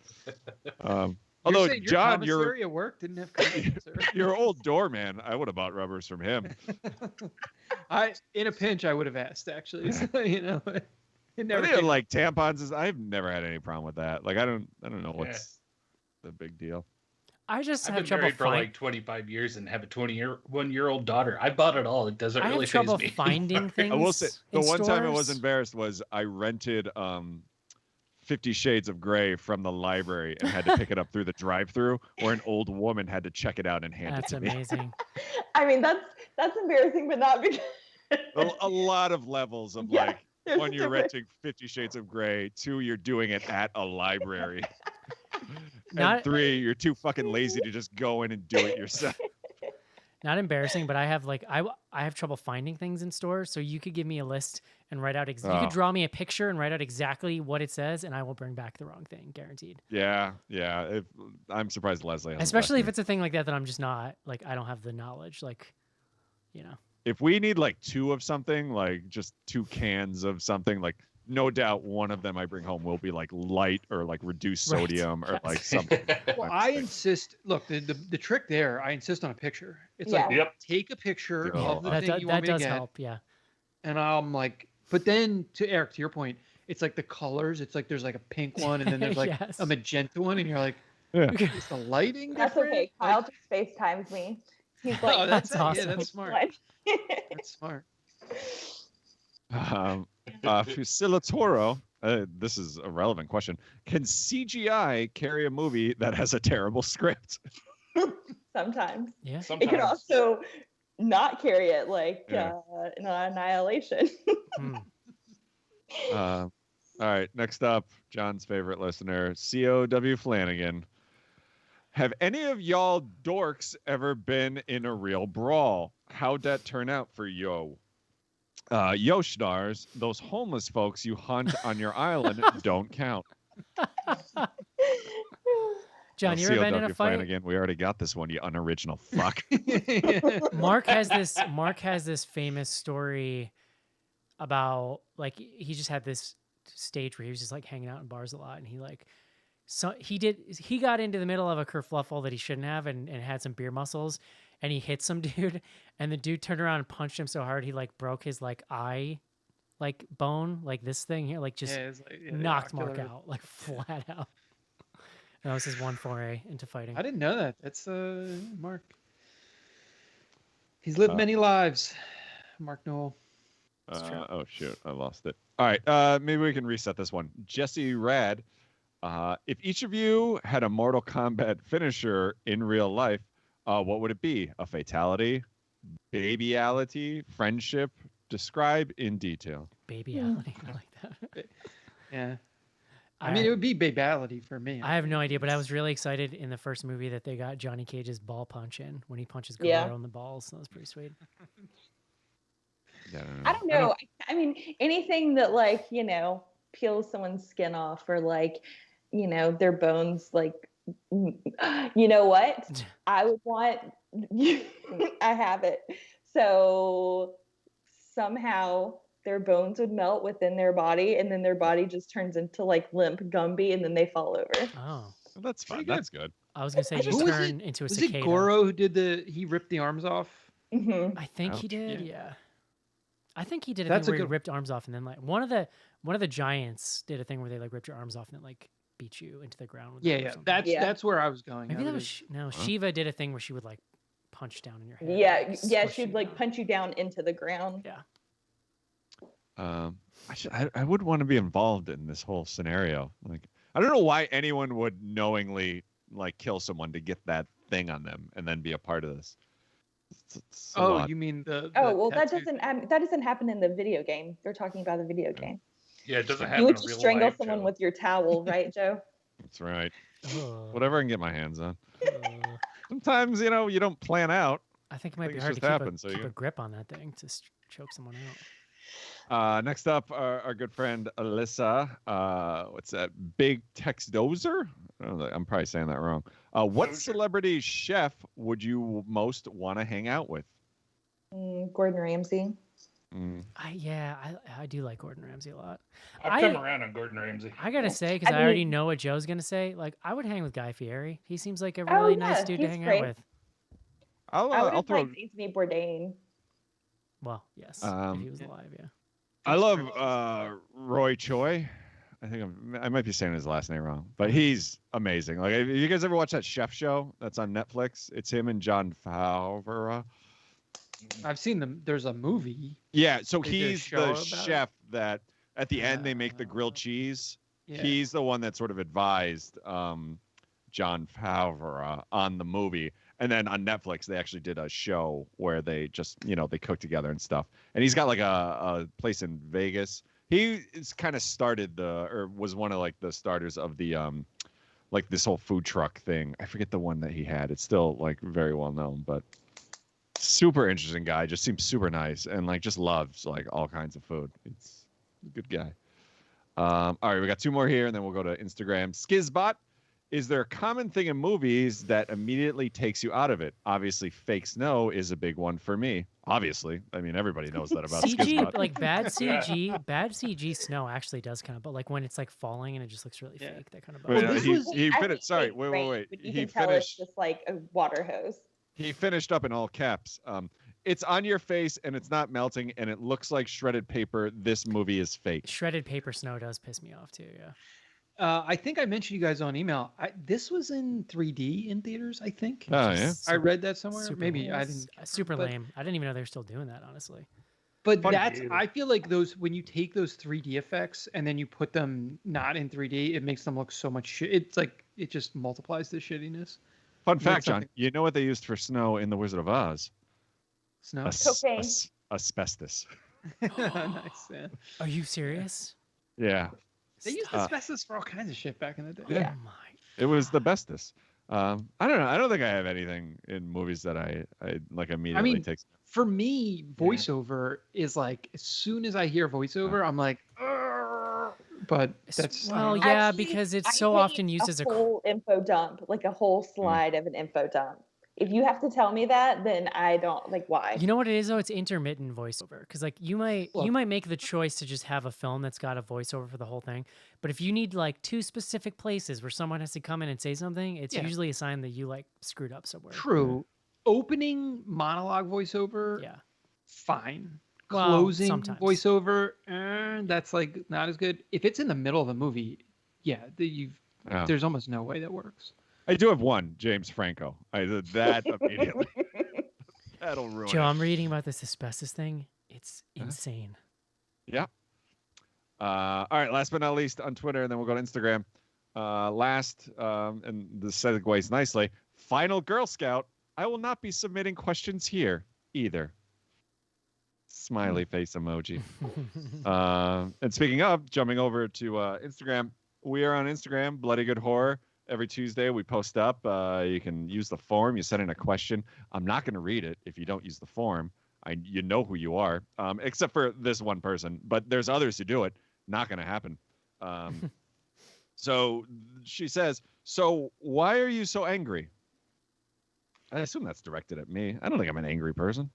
Although saying your John, commissary at work didn't have condoms, sir? your old doorman, I would have bought rubbers from him. In a pinch, I would have asked actually. So, it never Are they came- like tampons? I've never had any problem with that. Like I don't know what's the big deal. I just I've have been trouble married for finding. like 25 years and have a 21-year-old daughter. I bought it all. It doesn't I really have trouble faze me. finding things. I will say the in one time I was stores. embarrassed was I rented 50 Shades of Grey from the library and had to pick it up through the drive-through, where an old woman had to check it out and hand That's it to me. amazing. I mean, that's embarrassing, but not because. A lot of levels of Yeah, like there's one, you're different- renting 50 Shades of Grey. 2, you're doing it at a library. Not- And 3, you're too fucking lazy to just go in and do it yourself. Not embarrassing, but I have like I have trouble finding things in stores. So you could give me a list and write out. You Oh. could draw me a picture and write out exactly what it says, and I will bring back the wrong thing, guaranteed. Yeah. I'm surprised Leslie hasn't Especially if left me. it's a thing like that I'm just not like I don't have the knowledge. Like, If we need like 2 of something, like just 2 cans of something, like no doubt one of them I bring home will be like light or like reduced Right. sodium or like something. Well, I insist. Look, the trick there, I insist on a picture. It's like, Yep. take a picture Oh, of the that thing you want that me to does get, help. Yeah. and I'm like, but then to Eric, to your point, it's like the colors. It's like there's like a pink one, and then there's like Yes. a magenta one, and you're like, Yeah. is the lighting That's different? okay. Kyle just FaceTimes me. He's like, Oh, that's That's Yeah, awesome. that's smart. "What?" That's smart. Fusila Toro, this is a relevant question. Can CGI carry a movie that has a terrible script? Sometimes. Yeah. It Sometimes. can also not carry it, like Yeah. in Annihilation. Hmm. All right, next up, John's favorite listener, COW Flanagan. Have any of y'all dorks ever been in a real brawl? How'd that turn out for yo? Yoshnars, those homeless folks you hunt on your island don't count. John, you ever been in a COW fight? Flanagan, we already got this one, you unoriginal fuck. Mark has this famous story about like he just had this stage where he was just like hanging out in bars a lot, and he got into the middle of a kerfluffle that he shouldn't have, and had some beer muscles, and he hit some dude, and the dude turned around and punched him so hard he like broke his like eye, like bone, like this thing here, like just it's like, the knocked Mark ocular- out, like flat out. That was his one foray into fighting. I didn't know that. That's Mark. He's lived many lives. Mark Noel. Oh shoot, I lost it. All right, maybe we can reset this one. Jesse Rad, if each of you had a Mortal Kombat finisher in real life, what would it be? A fatality, babyality, friendship? Describe in detail. Babyality, I like that. Yeah. I mean, it would be babality for me. I have no idea, but I was really excited in the first movie that they got Johnny Cage's ball punch in when he punches Yeah. Guerrero in the balls. That was pretty sweet. Yeah, I don't know. I mean, anything that like, you know, peels someone's skin off or like, you know, their bones, like, you know what? I would want, I have it. So somehow their bones would melt within their body and then their body just turns into like limp Gumby and then they fall over. Oh. Well, that's fine. That's good. I was going to say you Who was turn it? into a Was cicada. it Goro who did he ripped the arms off? Mm-hmm. I think he Ouch. did, yeah. I think he did a That's thing a where he good- ripped arms off and then like one of the giants did a thing where they like ripped your arms off and then like beat you into the ground with Yeah, them or yeah. something. That's where I was going. Maybe I that would- was no. Shiva did a thing where she would like punch down in your head. Yeah, like, yeah, squish she'd you like down. punch you down into the ground. Yeah. I would want to be involved in this whole scenario. Like, I don't know why anyone would knowingly like kill someone to get that thing on them and then be a part of this. It's a Oh, lot. you mean the Oh well, that tattoo- doesn't happen in the video game. They're talking about the video game. Yeah, it doesn't happen You would in just real strangle life, someone Joe. with your towel, right, Joe? That's right. Ugh. Whatever I can get my hands on. Ugh. Sometimes you know you don't plan out. I think it might be Things hard to just keep, happen, so keep you- a grip on that thing to choke someone out. Next up, our good friend Alyssa. What's that? Big Tex Dozer? I don't know, I'm probably saying that wrong. What celebrity chef would you most want to hang out with? Gordon Ramsay. I do like Gordon Ramsay a lot. I've come around on Gordon Ramsay. I gotta say, because I I already mean- know what Joe's gonna say. Like, I would hang with Guy Fieri. He seems like a Oh, really yeah, nice dude to he's hang great. out with. I would I'll have throw. liked Anthony Bourdain. Well, yes, if he was alive, yeah. I love Roy Choi. I think I might be saying his last name wrong, but he's amazing. Like, have you guys ever watched that chef show that's on Netflix? It's him and John Favreau. I've seen them. There's a movie. Yeah, so They did a he's show the about it? chef that at the end they make the grilled cheese. Yeah. He's the one that sort of advised John Favreau on the movie. And then on Netflix, they actually did a show where they just, they cook together and stuff. And he's got like a place in Vegas. He is kind of was one of like the starters of the, like this whole food truck thing. I forget the one that he had. It's still like very well known, but super interesting guy. Just seems super nice and like just loves like all kinds of food. It's a good guy. All right, we got two more here and then we'll go to Instagram. Skizbot. Is there a common thing in movies that immediately takes you out of it? Obviously, fake snow is a big one for me. Obviously, I mean everybody knows that about CG, Skizbot. like bad CG snow actually does kind of, but like when it's like falling and it just looks really fake, that kind of Wait, bugs no, me. he I finished. think Sorry, it's wait. great, but you He can tell it's finished. just like a water hose. He finished up in all caps. It's on your face and it's not melting and it looks like shredded paper. This movie is fake. Shredded paper snow does piss me off too. Yeah. I think I mentioned you guys on email. This was in 3D in theaters, I think. Oh, yeah? I read that somewhere. Super Maybe lame. I didn't. Super but- lame. I didn't even know they were still doing that, honestly. But Funny that's, dude. I feel like those, when you take those 3D effects and then you put them not in 3D, it makes them look so much shit. It's like, it just multiplies the shittiness. Fun Makes fact, John. something- You know what they used for snow in The Wizard of Oz? Snow. Cocaine. Asbestos. Nice, man. Are you serious? Yeah. They used asbestos for all kinds of shit back in the day. Yeah. Oh my. It was the bestest. I don't know. I don't think I have anything in movies that I like immediately takes. For me, voiceover is like, as soon as I hear voiceover, I'm like, "Arr." But that's Well, yeah, Actually, because it's I so hate often used as a whole info dump, like a whole slide of an info dump. If you have to tell me that, then I don't like why. You know what it is though? It's intermittent voiceover. Because like you might make the choice to just have a film that's got a voiceover for the whole thing. But if you need like two specific places where someone has to come in and say something, it's Yeah. usually a sign that you like screwed up somewhere. true. Opening monologue voiceover, Yeah. fine. Well, closing sometimes. voiceover, that's like not as good. If it's in the middle of the movie, there's almost no way that works. I do have one, James Franco. I did that immediately. That'll ruin Joe, it. I'm reading about this asbestos thing. It's insane. Yeah. All right. Last but not least, on Twitter, and then we'll go to Instagram. And this segues nicely. Final Girl Scout. I will not be submitting questions here either. Smiley face emoji. And speaking of, jumping over to Instagram, we are on Instagram, Bloody Good Horror. Every Tuesday we post up. You can use the form. You send in a question. I'm not going to read it if you don't use the form. You know who you are, except for this one person. But there's others who do it. Not going to happen. So she says, so why are you so angry? I assume that's directed at me. I don't think I'm an angry person.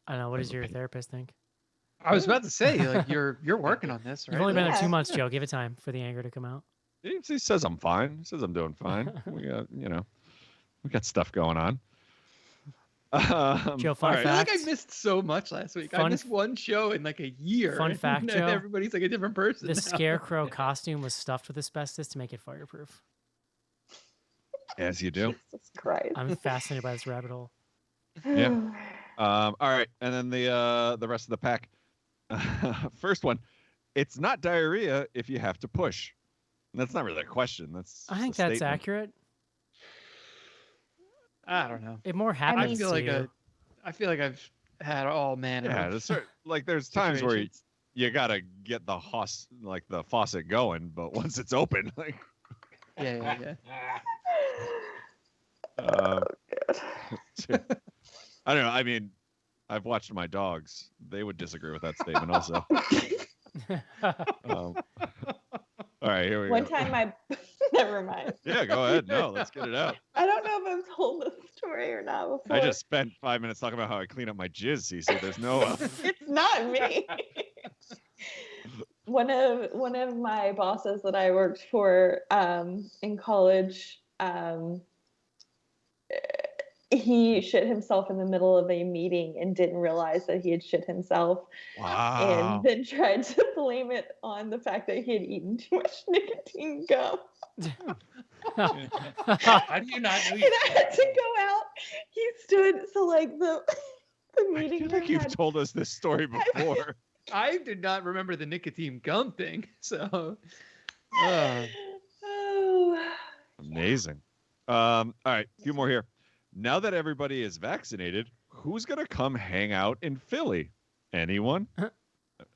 I don't know. What does your therapist think? I was about to say, like, you're working on this, right? You've only been there 2 months, Joe. Give it time for the anger to come out. He says I'm fine. He says I'm doing fine. We got stuff going on. Joe, fun I feel fact. like I missed so much last week. I missed one show in like a year. Fun fact, and Joe. Everybody's like a different person. The now. scarecrow costume was stuffed with asbestos to make it fireproof. As you do. Jesus Christ. I'm fascinated by this rabbit hole. Yeah. All right, and then the rest of the pack. First one, it's not diarrhea if you have to push. And that's not really a question. I think that's statement. accurate. I don't know. It more happens I feel to like you. I feel like I've had all manner. Yeah, of there's times where situations. you gotta get the faucet going, but once it's open, like Yeah. I don't know. I mean, I've watched my dogs. They would disagree with that statement also. All right, here we One go. time never mind. Yeah, go ahead. No, let's get it out. I don't know if I've told this story or not before. I just spent 5 minutes talking about how I clean up my jizz, Cece. There's no... It's not me. One of my bosses that I worked for in college, he shit himself in the middle of a meeting and didn't realize that he had shit himself. Wow. And then tried to blame it on the fact that he had eaten too much nicotine gum. How do you not know? And I had to go out. He stood, so like the meeting. I feel like you've told us this story before. I did not remember the nicotine gum thing. So, Oh. Amazing. All right, a few more here. Now that everybody is vaccinated, who's going to come hang out in Philly? Anyone?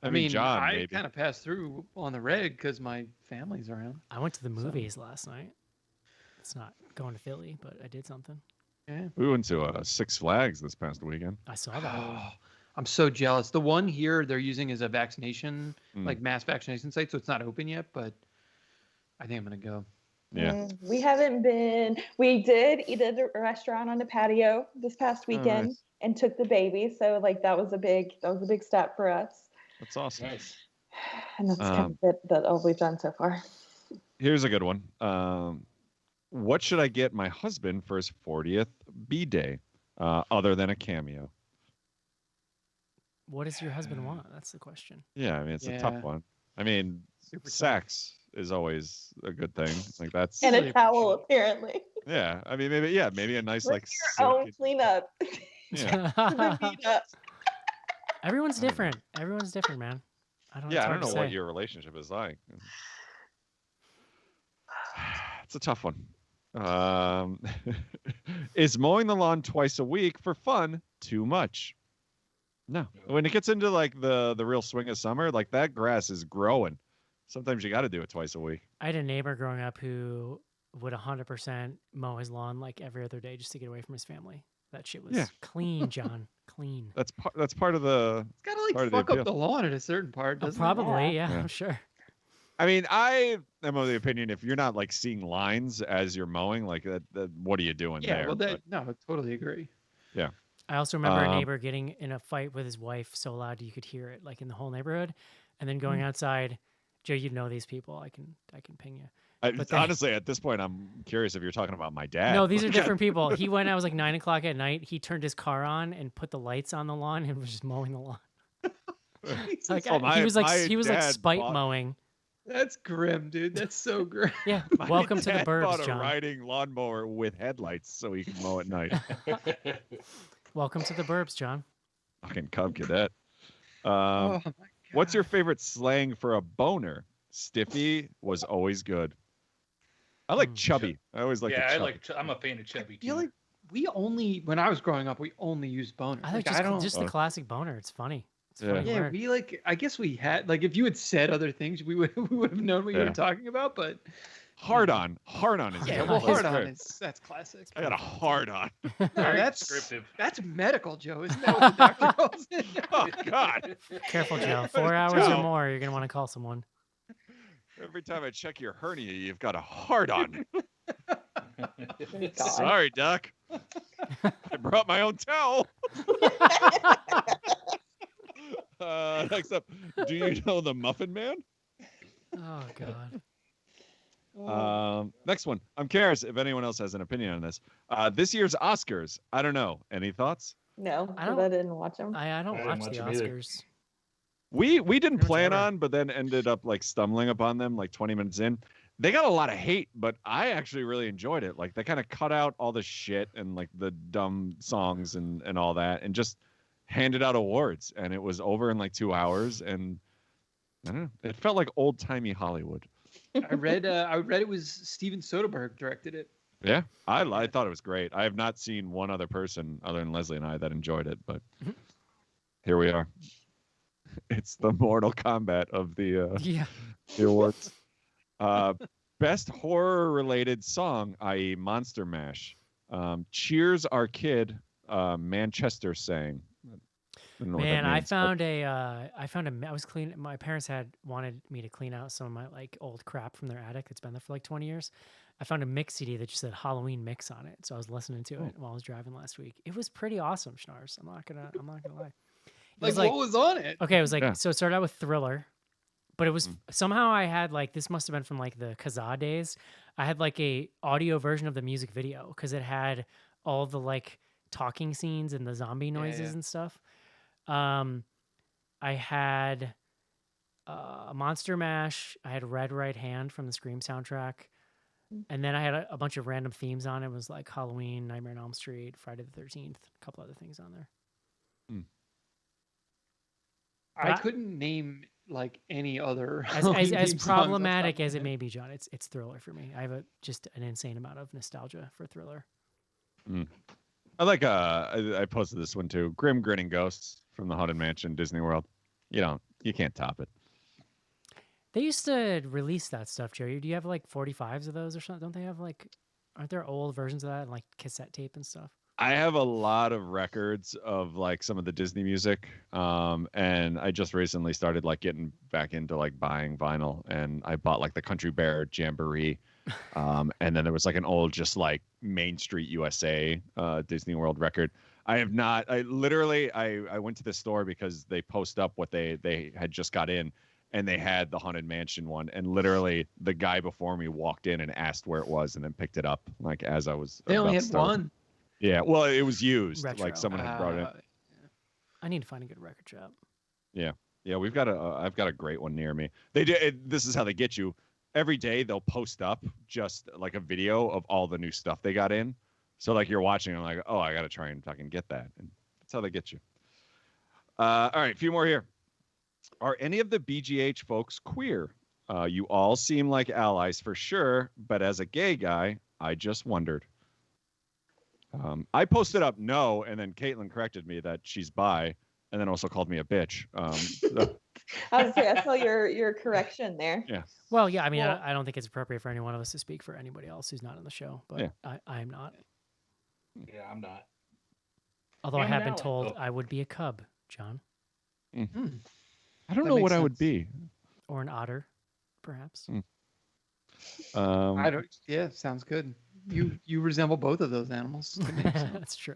I mean, John, I maybe. kind of passed through on the reg because my family's around. I went to the movies last night. It's not going to Philly, but I did something. Yeah. We went to Six Flags this past weekend. I saw that. Oh, I'm so jealous. The one here they're using is a vaccination, like mass vaccination site, so it's not open yet, but I think I'm going to go. Yeah. We haven't been. We did eat at a restaurant on a patio this past weekend nice. and took the baby. So like that was a big step for us. That's awesome. Nice. And that's kind of it, all we've done so far. Here's a good one. What should I get my husband for his 40th B-Day other than a cameo? What does your husband want? That's the question. Yeah, I mean, it's a tough one. I mean, Super sex is always a good thing. Like that's And a towel, apparently. yeah. I mean, maybe a nice like Your own silky- cleanup. yeah. Everyone's different. Everyone's different, man. I don't. Yeah, it's I hard don't to know what say. your relationship is like. It's a tough one. Is mowing the lawn twice a week for fun too much? No. When it gets into like the real swing of summer, like that grass is growing. Sometimes you got to do it twice a week. I had a neighbor growing up who would 100% mow his lawn like every other day just to get away from his family. That shit was clean, John. Clean. That's part of the. It's got to like part of fuck the up the appeal. lawn at a certain part, doesn't Probably, it? yeah, Yeah. I'm sure. I mean, I am of the opinion if you're not like seeing lines as you're mowing, like that what are you doing Yeah, there? well, But, no, I totally agree. yeah. I also remember a neighbor getting in a fight with his wife so loud you could hear it like in the whole neighborhood, and then going outside. Joe, you know these people. I can ping you. But then- Honestly, at this point, I'm curious if you're talking about my dad. No, these are different people. He went out, it was like 9 o'clock at night. He turned his car on and put the lights on the lawn and was just mowing the lawn. Like Oh, he was like dad spite bought- mowing. That's grim, dude. That's so grim. Yeah. My Welcome to the dad burbs, bought a John. riding lawnmower with headlights so he can mow at night. Welcome to the burbs, John. Fucking cub cadet. Oh my What's your favorite slang for a boner? Stiffy was always good. I like chubby. I always like. Yeah, chubby. I'm a fan of chubby I feel too. like when I was growing up, we only used boner. I think just the classic boner. It's funny. It's a Yeah. funny word. I guess we had if you had said other things, we would have known what you Yeah. were talking about. But hard on is yeah, good. well, It's hard on great. that's classic. I got a hard on. Very that's descriptive. That's medical, Joe. Isn't that what the doctor calls it? Oh God! Careful, Joe. 4 hours Joe. or more, you're gonna want to call someone. Every time I check your hernia, you've got a hard on. God. Sorry, Doc. I brought my own towel. Next up, do you know the Muffin Man? Oh God. Next one. I'm curious if anyone else has an opinion on this. This year's Oscars. I don't know. Any thoughts? No, I 'cause don't- I didn't watch them. I don't I watch didn't the watch 'em either. Oscars. We didn't Pretty much plan ever. on, but then ended up like stumbling upon them like 20 minutes in. They got a lot of hate, but I actually really enjoyed it. Like they kind of cut out all the shit and like the dumb songs and all that, and just handed out awards. And it was over in like 2 hours, and I don't know. It felt like old timey Hollywood. I read it was Steven Soderbergh directed it. Yeah, I thought it was great. I have not seen one other person other than Leslie and I that enjoyed it, but here we are. It's the Mortal Kombat of the Yeah. the awards. Best horror related song, i.e. Monster Mash. Cheers Our Kid, Manchester sang. Man, I found I was cleaning. My parents wanted me to clean out some of my like old crap from their attic that's been there for like 20 years. I found a mix CD that just said Halloween mix on it, so I was listening to it while I was driving last week. It was pretty awesome, Schnars. I'm not gonna lie. It was What was on it? Okay, it was like Yeah. so it started out with Thriller, but it was somehow I had like this must have been from like the Kazaa days. I had like a audio version of the music video because it had all the like talking scenes and the zombie noises yeah. and stuff. I had Monster Mash. I had Red Right Hand from the Scream soundtrack. And then I had a bunch of random themes on it. It was like Halloween, Nightmare on Elm Street, Friday the 13th, a couple other things on there. I couldn't name like any other As Halloween theme songs off the top problematic of my as it head. may be, John, it's Thriller for me. I have just an insane amount of nostalgia for Thriller. I like I posted this one too. Grim Grinning Ghosts from the Haunted Mansion, Disney World. You can't top it. They used to release that stuff, Jerry. Do you have like 45s of those or something? Don't they have like, aren't there old versions of that and like cassette tape and stuff? I have a lot of records of like some of the Disney music, and I just recently started like getting back into like buying vinyl, and I bought like the Country Bear Jamboree, and then there was like an old just like Main Street USA Disney World record. I have not. I went to the store because they post up what they had just got in, and they had the Haunted Mansion one, and literally the guy before me walked in and asked where it was, and then picked it up like as I was. They only about had to start. one. Yeah, well, it was used. Retro. Like someone had brought it. I need to find a good record shop. Yeah, we've got I've got a great one near me. They do. This is how they get you. Every day they'll post up just like a video of all the new stuff they got in. So like you're watching, I'm like, oh, I got to try and fucking get that. And that's how they get you. All right, a few more here. Are any of the BGH folks queer? You all seem like allies for sure, but as a gay guy, I just wondered. I posted up no, and then Caitlin corrected me that she's bi, and then also called me a bitch. I was say I saw your correction there. Yeah. Well, yeah, I mean, Well- I don't think it's appropriate for any one of us to speak for anybody else who's not in the show, but Yeah. I am not. Yeah, I'm not. Although I I'm have an been ally. told Oh. I would be a cub, John, I don't That know what makes I would sense. be. or an otter, perhaps. I don't. Yeah, sounds good. You resemble both of those animals. to me, so. That's true.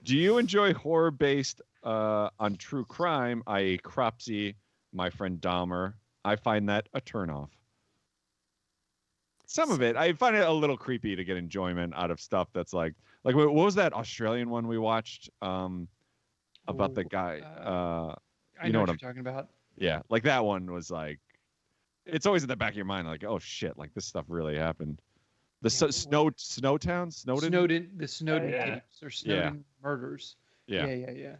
Do you enjoy horror-based on true crime, i.e. Cropsy, My Friend Dahmer? I find that a turnoff. Some of it, I find it a little creepy to get enjoyment out of stuff that's like what was that Australian one we watched? about the Ooh, guy. I You know know what what you're talking about. Yeah, like that one was like, it's always in the back of your mind, like, oh shit, like this stuff really happened. The Yeah, Snowtown, The Snowden yeah. tapes or Snowden murders. Yeah. Yeah.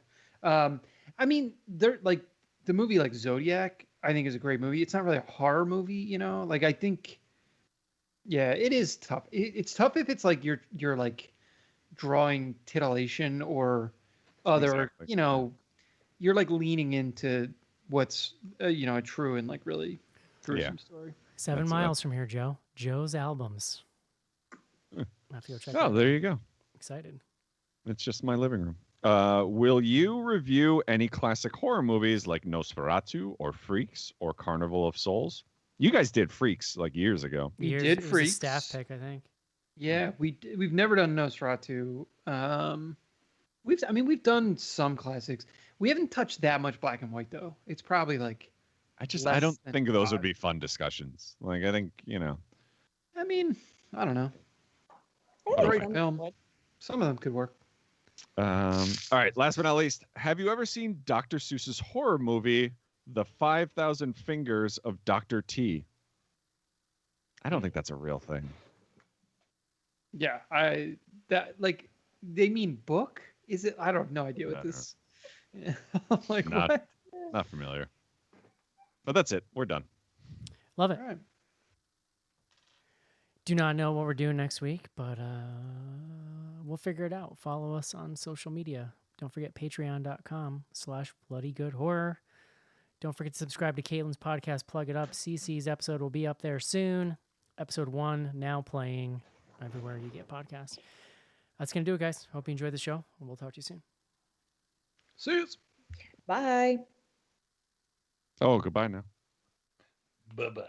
I mean, they're like the movie like Zodiac, I think is a great movie. It's not really a horror movie, you know? Like I think yeah, it is tough. It's tough if it's like you're like drawing titillation or other, Exactly, you know, you're like leaning into what's a true and like really gruesome story. 7 miles from here, Joe. Joe's albums. I have to go check. Oh, there you go. Excited. It's just my living room. Will you review any classic horror movies like Nosferatu or Freaks or Carnival of Souls? You guys did Freaks like years ago. We Years- did it was a Freaks. staff pick, I think. Yeah, we've never done Nosferatu. We've done some classics. We haven't touched that much black and white though. It's probably like I less don't than think those would 5. be fun discussions. Like I think, I mean, I don't know. Okay. Great film. Some of them could work. all right, last but not least, have you ever seen Dr. Seuss's horror movie, The 5,000 Fingers of Dr. T? I don't think that's a real thing. Yeah, they mean book? Is it? I don't have no idea what this. I'm like Not- what? Not familiar. But that's it. We're done. Love it. All right. Do not know what we're doing next week, but we'll figure it out. Follow us on social media. Don't forget patreon.com/bloodygoodhorror. Don't forget to subscribe to Caitlin's podcast, Plug It Up. CC's episode will be up there soon. Episode 1 now playing everywhere you get podcasts. That's going to do it, guys. Hope you enjoyed the show, and we'll talk to you soon. See you. Bye. Oh, goodbye now. Bye-bye.